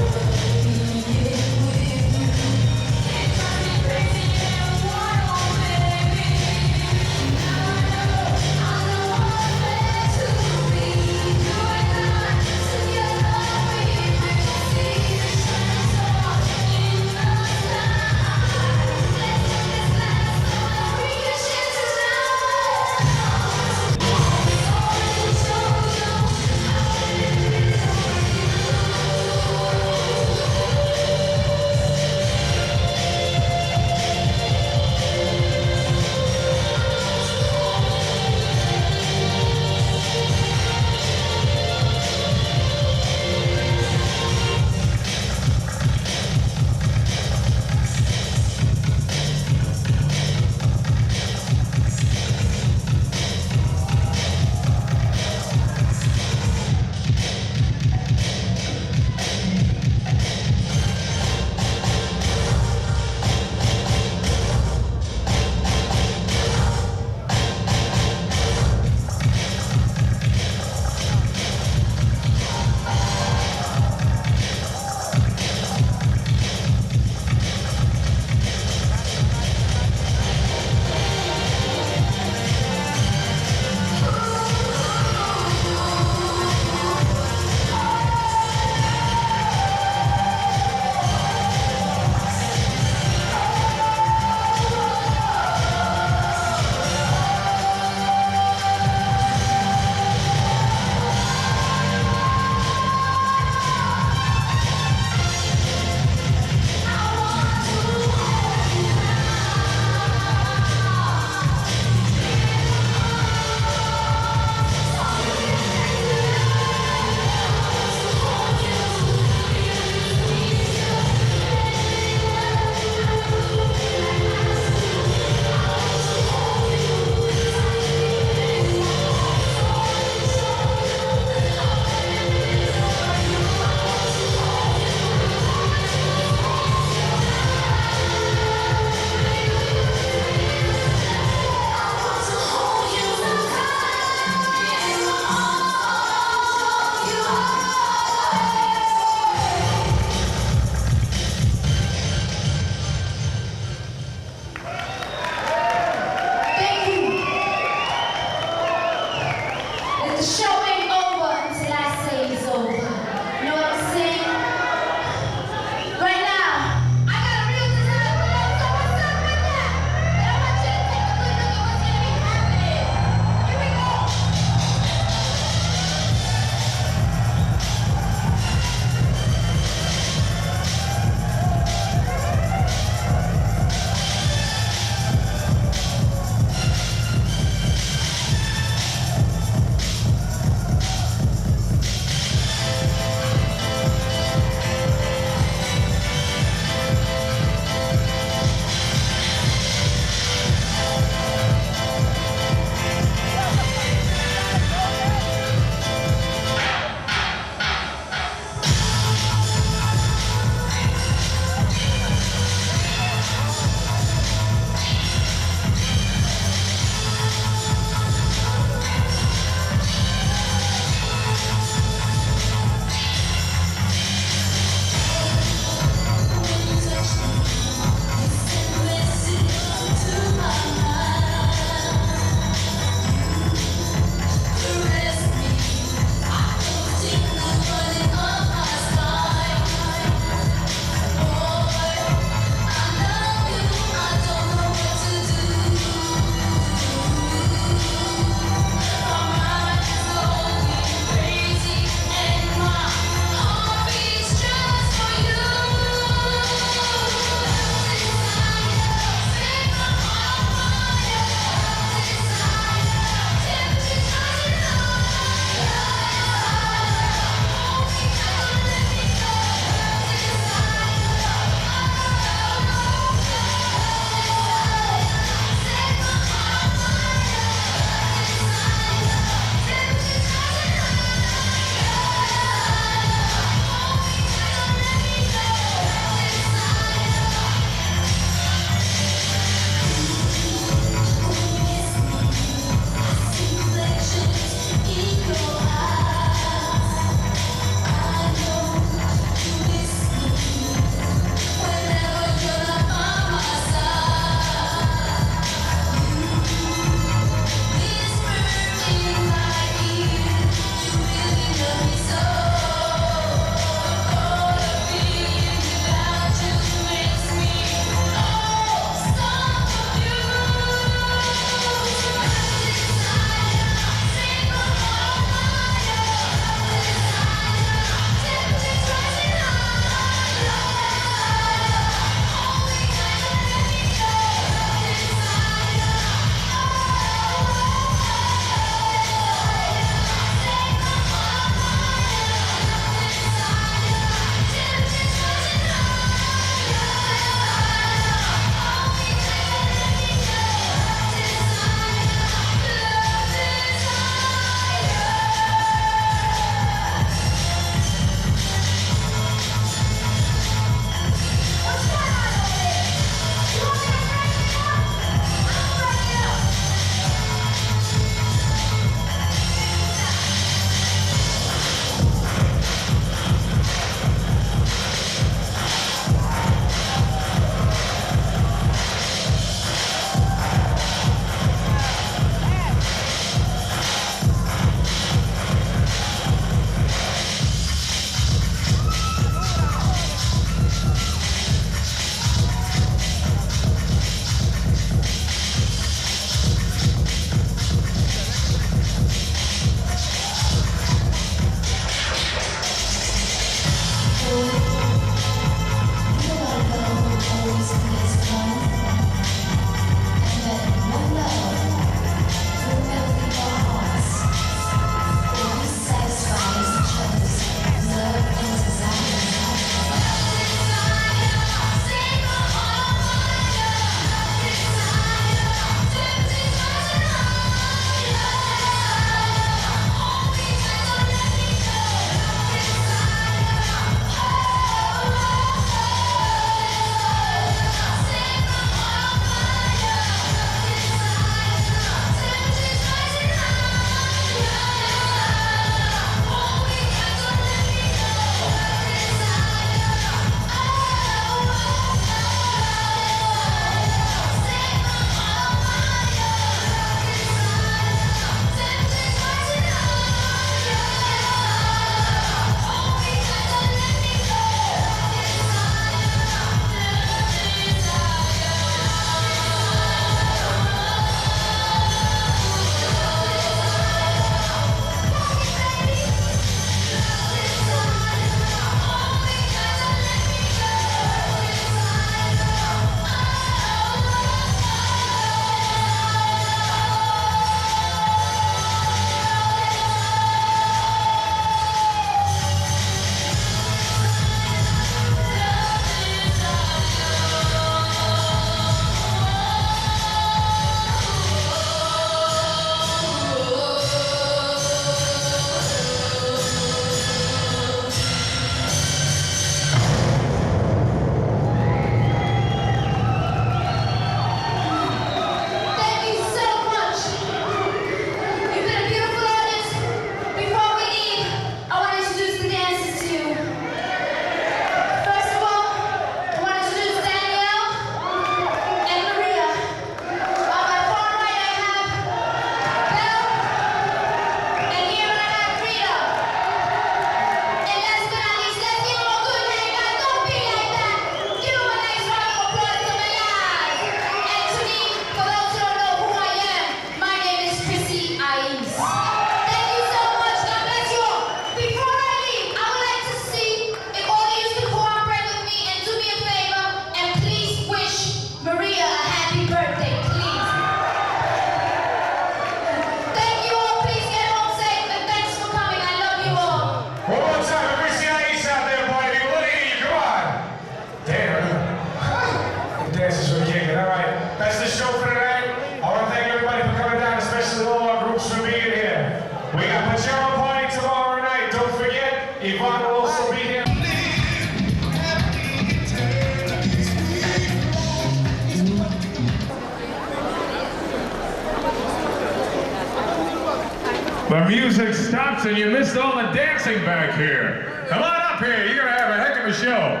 The music stops and you missed all the dancing back here. Come on up here, you're gonna have a heck of a show.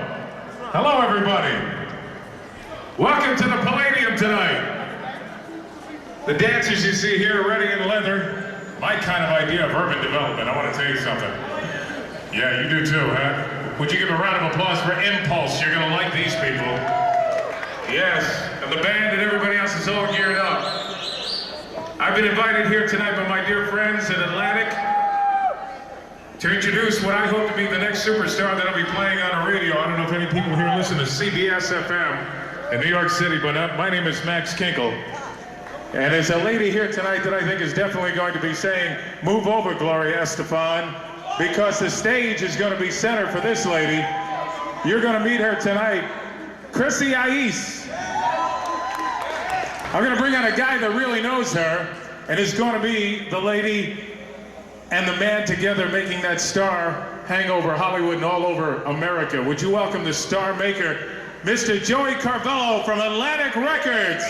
Hello everybody. Welcome to the Palladium tonight. The dancers you see here are ready in leather. My kind of idea of urban development, I want to tell you something. Yeah, you do too, huh? Would you give a round of applause for Impulse? You're gonna like these people. Yes, and the band and everybody else is all geared up. I've been invited here tonight by my dear friends in Atlantic to introduce what I hope to be the next superstar that I'll be playing on the radio. I don't know if any people here listen to CBS FM in New York City, but my name is Max Kinkle. And there's a lady here tonight that I think is definitely going to be saying, "Move over, Gloria Estefan," because the stage is going to be center for this lady. You're going to meet her tonight, Chrissy I-Eece. I'm going to bring on a guy that really knows her, and is going to be the lady and the man together making that star hang over Hollywood and all over America. Would you welcome the star maker, Mr. Joey Carvello from Atlantic Records.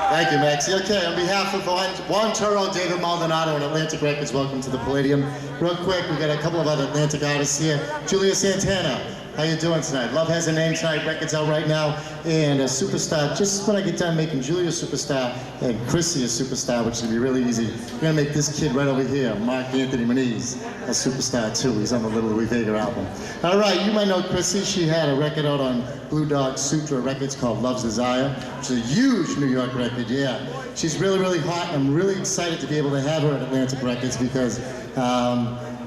Thank you, Max. Okay, on behalf of Juan Turo, David Maldonado, and Atlantic Records, welcome to the Palladium. Real quick, we've got a couple of other Atlantic artists here. Julia Santana, how you doing tonight? Love Has a Name tonight, records out right now. And a superstar, just when I get done making Julia a superstar and Chrissy a superstar, which is gonna be really easy, we're gonna make this kid right over here, Mark Anthony Moniz, a superstar too. He's on the Little Louis Vega album. All right, you might know Chrissy. She had a record out on Blue Dog Sutra Records called Love's Desire, which is a huge New York record, yeah. She's really, really hot. I'm really excited to be able to have her at Atlantic Records because,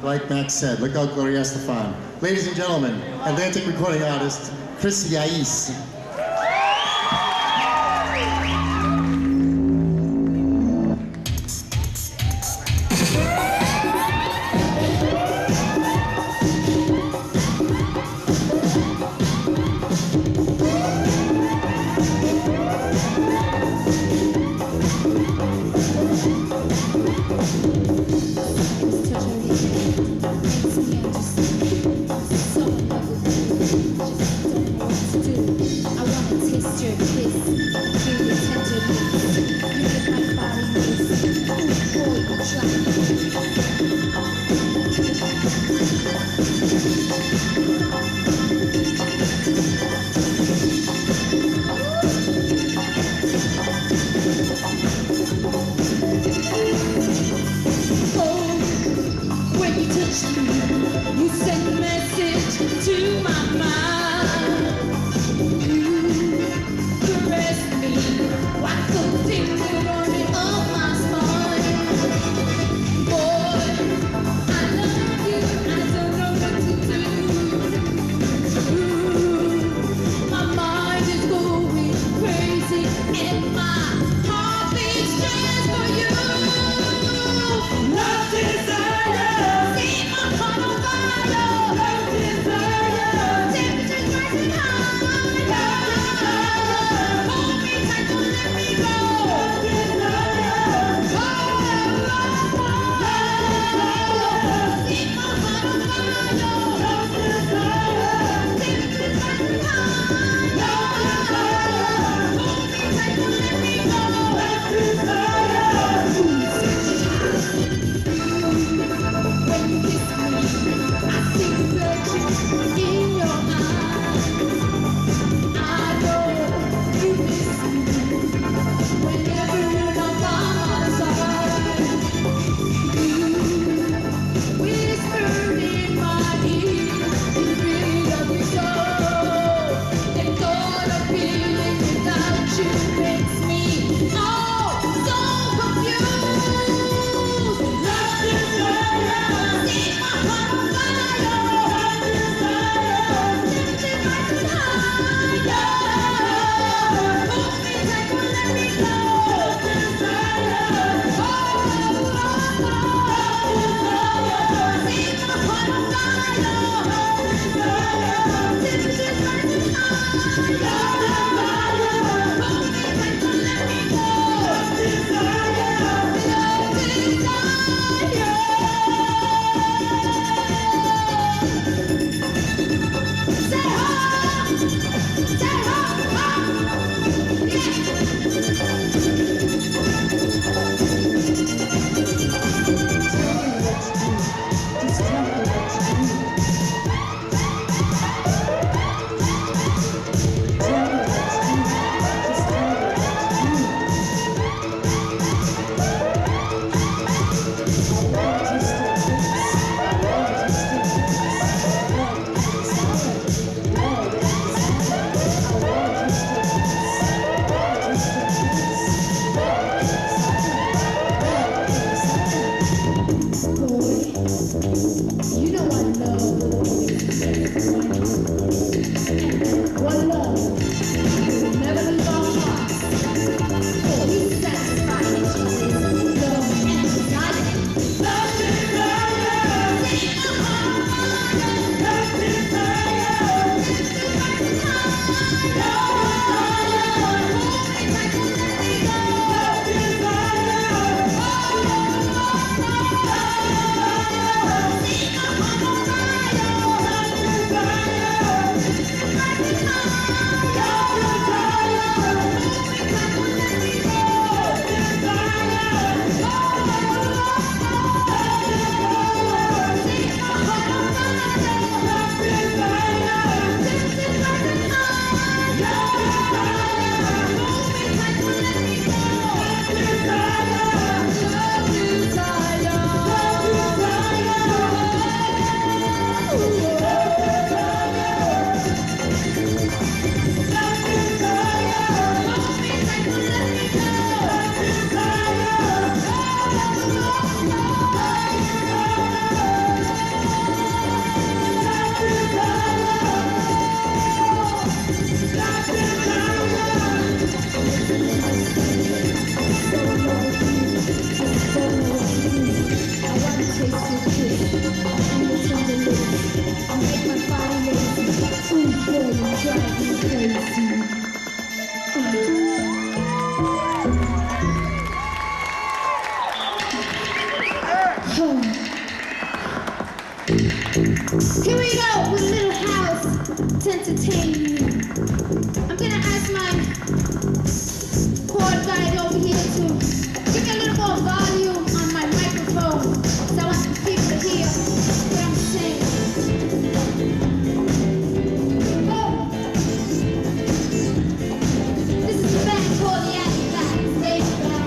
like Max said, look out Gloria Estefan. Ladies and gentlemen, Atlantic recording artist, Chrissy I-Eece. You send a message to my mind. You caress me like the tingle running up my spine. Boy, I love you, I don't know what to do. Ooh, my mind is going crazy. to give me a little more volume on my microphone, so I want people to hear what I'm saying. Oh. This is the band called the Acrobats. Stay back.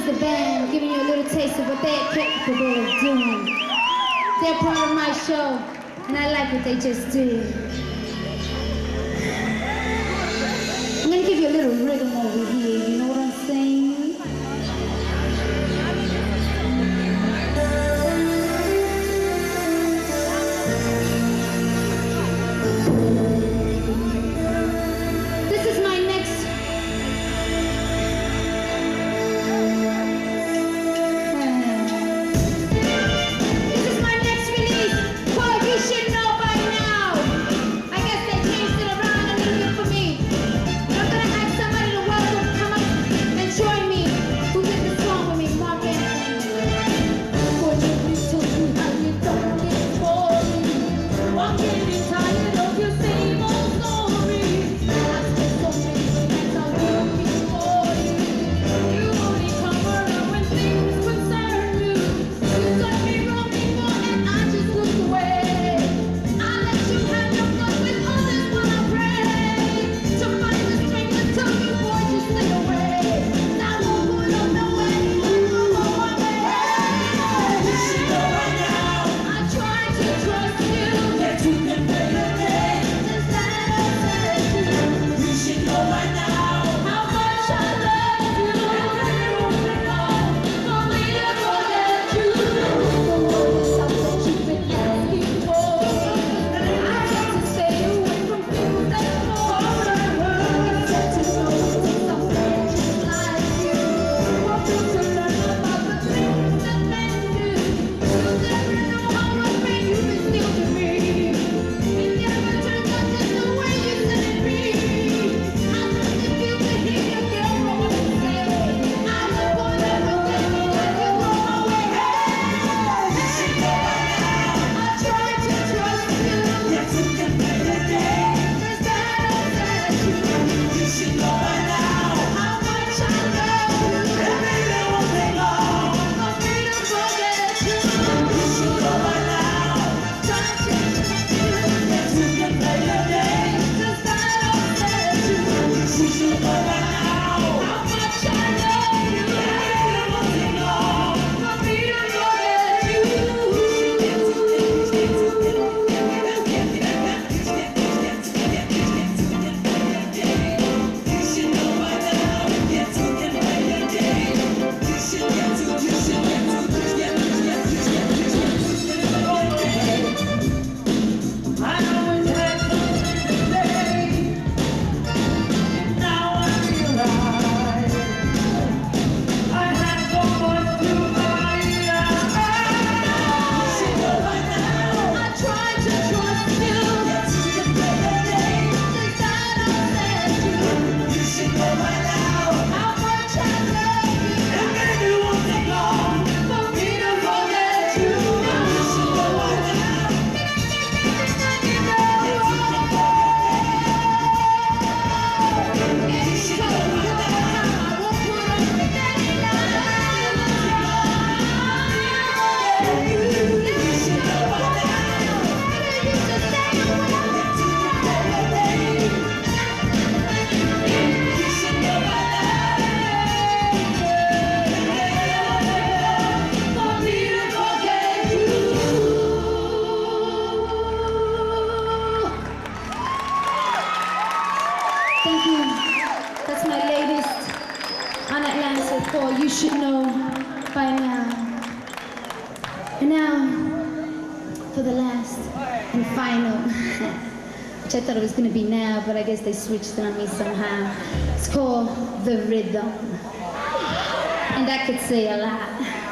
The band giving you a little taste of what they're capable of doing. They're part of my show, and I like what they just did. I'm gonna give you a little rhythm over here, you know what I'm saying? This is my next release. Called You Should Know By Now. I guess they changed it around a little bit for me. I'm gonna ask somebody to called You Should Know by Now. And now, for the last and final, which I thought it was going to be now, but I guess they switched it on me somehow. It's called The Rhythm. And that could say a lot.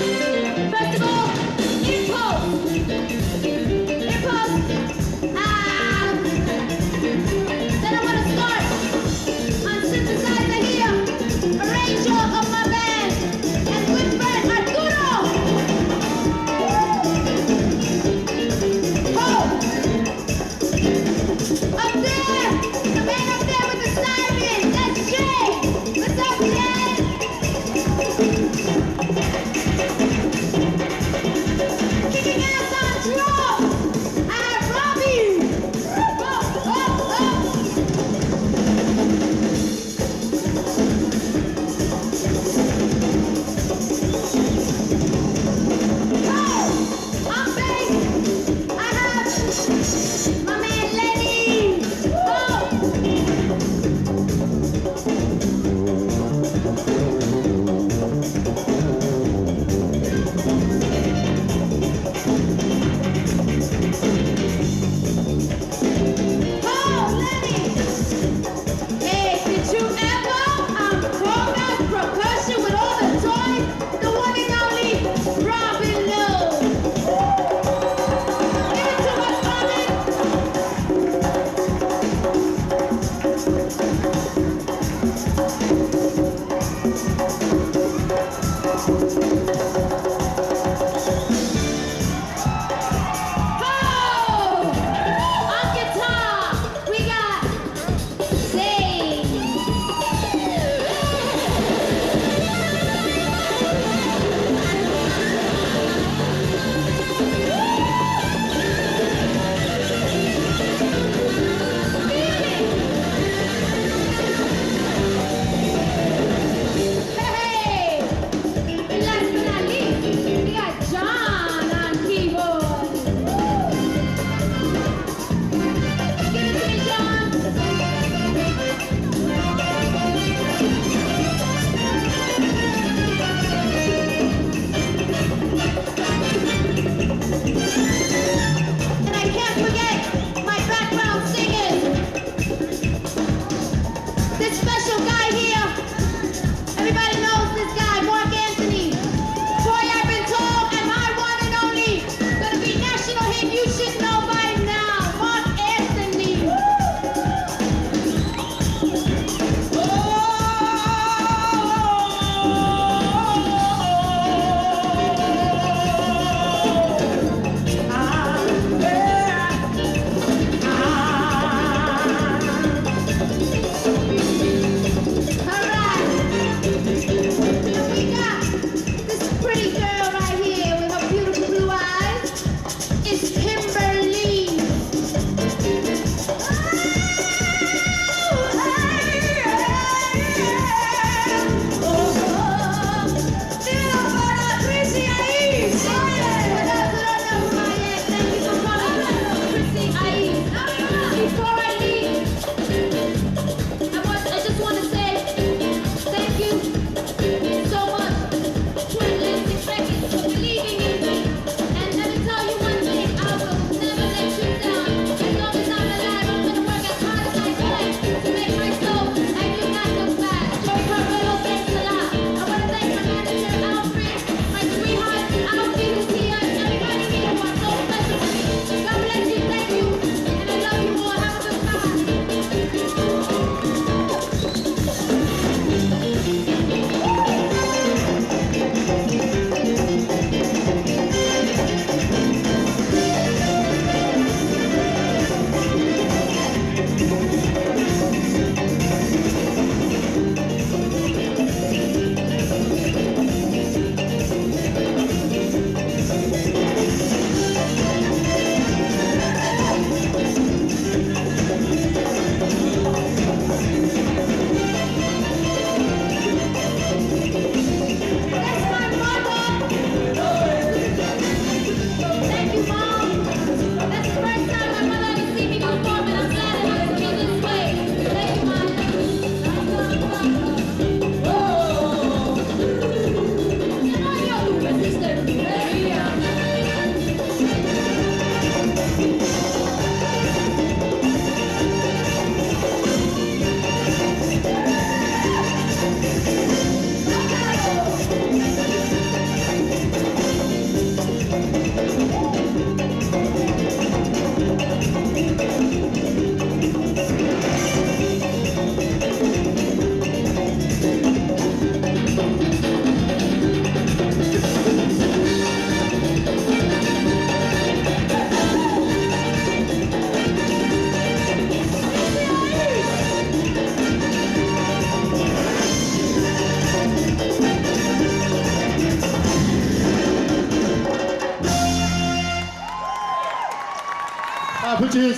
First of all, impulse. Impulse. Ah!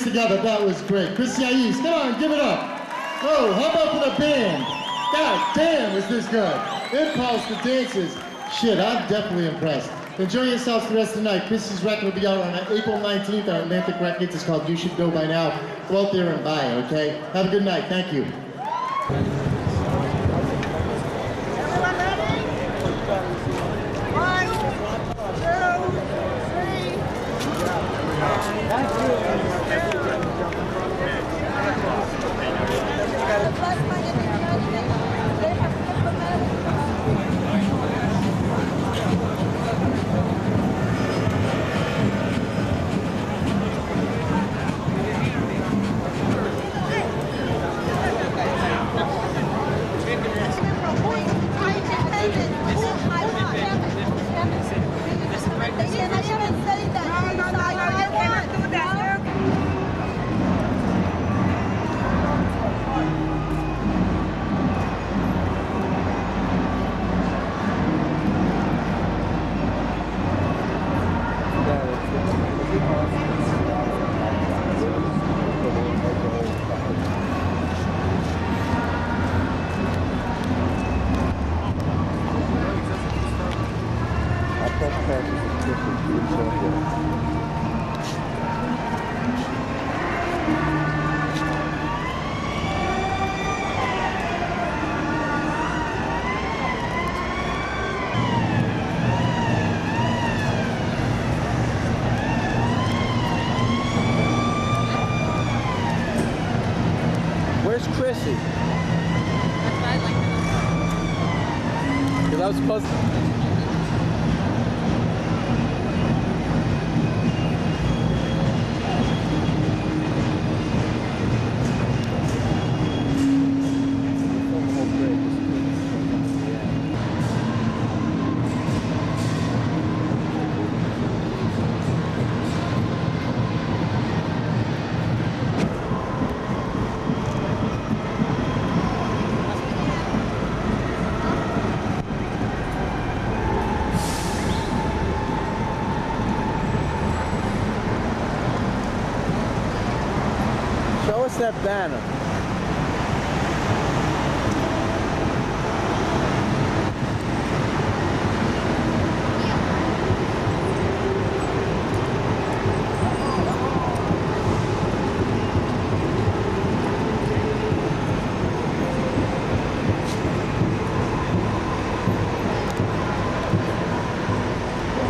this together. That was great. Chrissy I-Eece, come on, give it up. Oh, how about for the band? God damn, is this good. Impulse, the dances. Shit, I'm definitely impressed. Enjoy yourselves the rest of the night. Chrissy's record will be out on April 19th on Atlantic Records. It's called You Should Know By Now. Go out there and buy it, okay? Have a good night. Thank you. Everyone ready? 1, Where's Chrissy? Because I was supposed to... Show us that banner.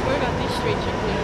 What about these streets are clear?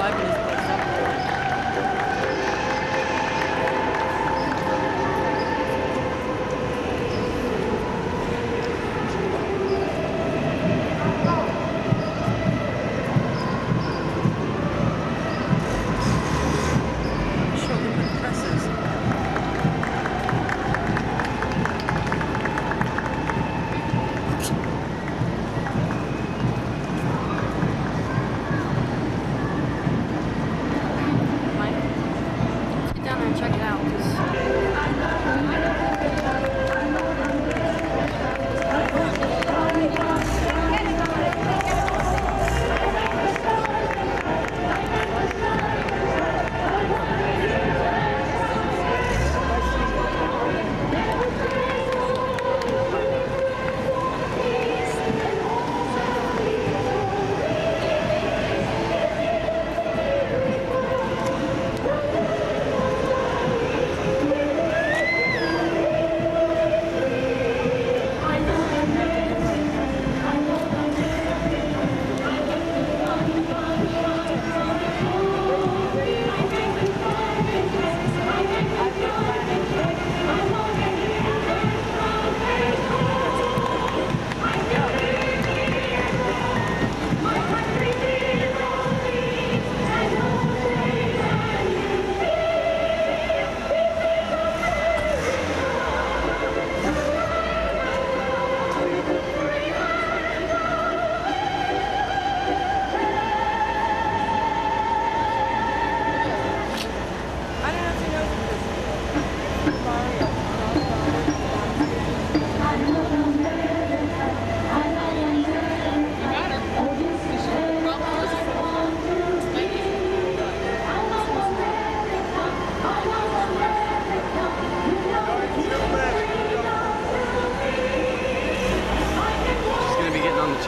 liking this place.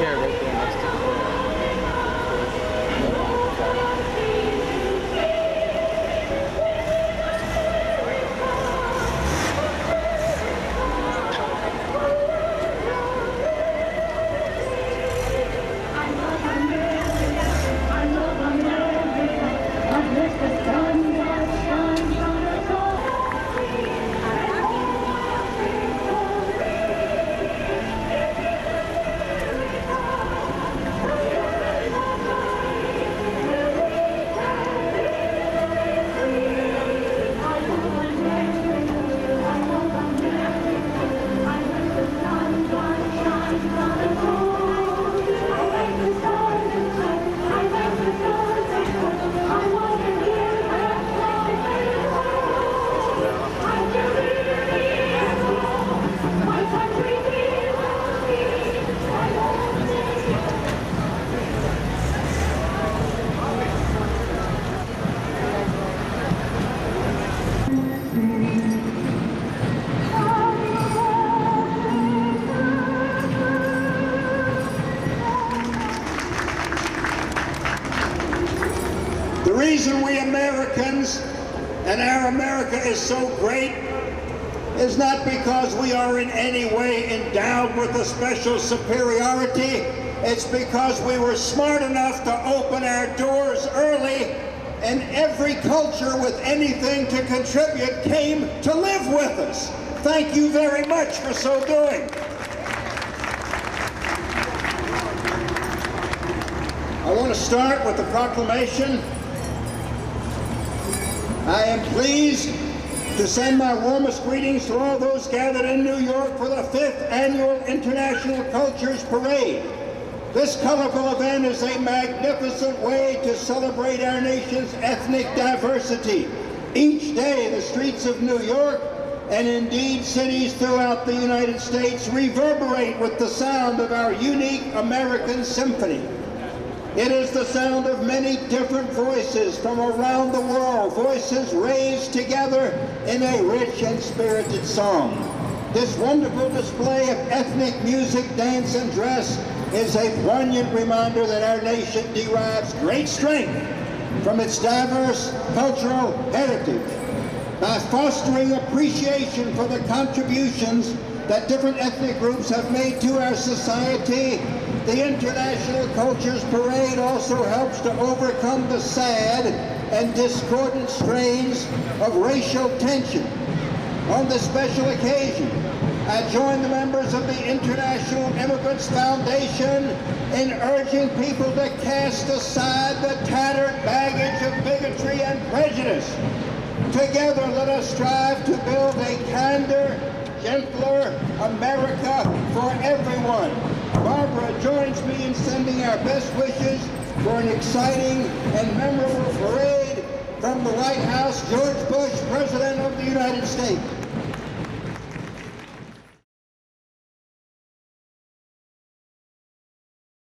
chair right there next to the door. The reason we Americans and our America is so great is not because we are in any way endowed with a special superiority. It's because we were smart enough to open our doors early, and every culture with anything to contribute came to live with us. Thank you very much for so doing. I want to start with the proclamation. I am pleased to send my warmest greetings to all those gathered in New York for the 5th Annual International Cultures Parade. This colorful event is a magnificent way to celebrate our nation's ethnic diversity. Each day, the streets of New York, and indeed cities throughout the United States, reverberate with the sound of our unique American symphony. It is the sound of many different voices from around the world, voices raised together in a rich and spirited song. This wonderful display of ethnic music, dance, and dress is a poignant reminder that our nation derives great strength from its diverse cultural heritage. By fostering appreciation for the contributions that different ethnic groups have made to our society, The International Cultures Parade also helps to overcome the sad and discordant strains of racial tension. On this special occasion, I join the members of the International Immigrants Foundation in urging people to cast aside the tattered baggage of bigotry and prejudice. Together, let us strive to build a kinder, gentler America for everyone. Barbara joins me in sending our best wishes for an exciting and memorable parade from the White House, George Bush, President of the United States.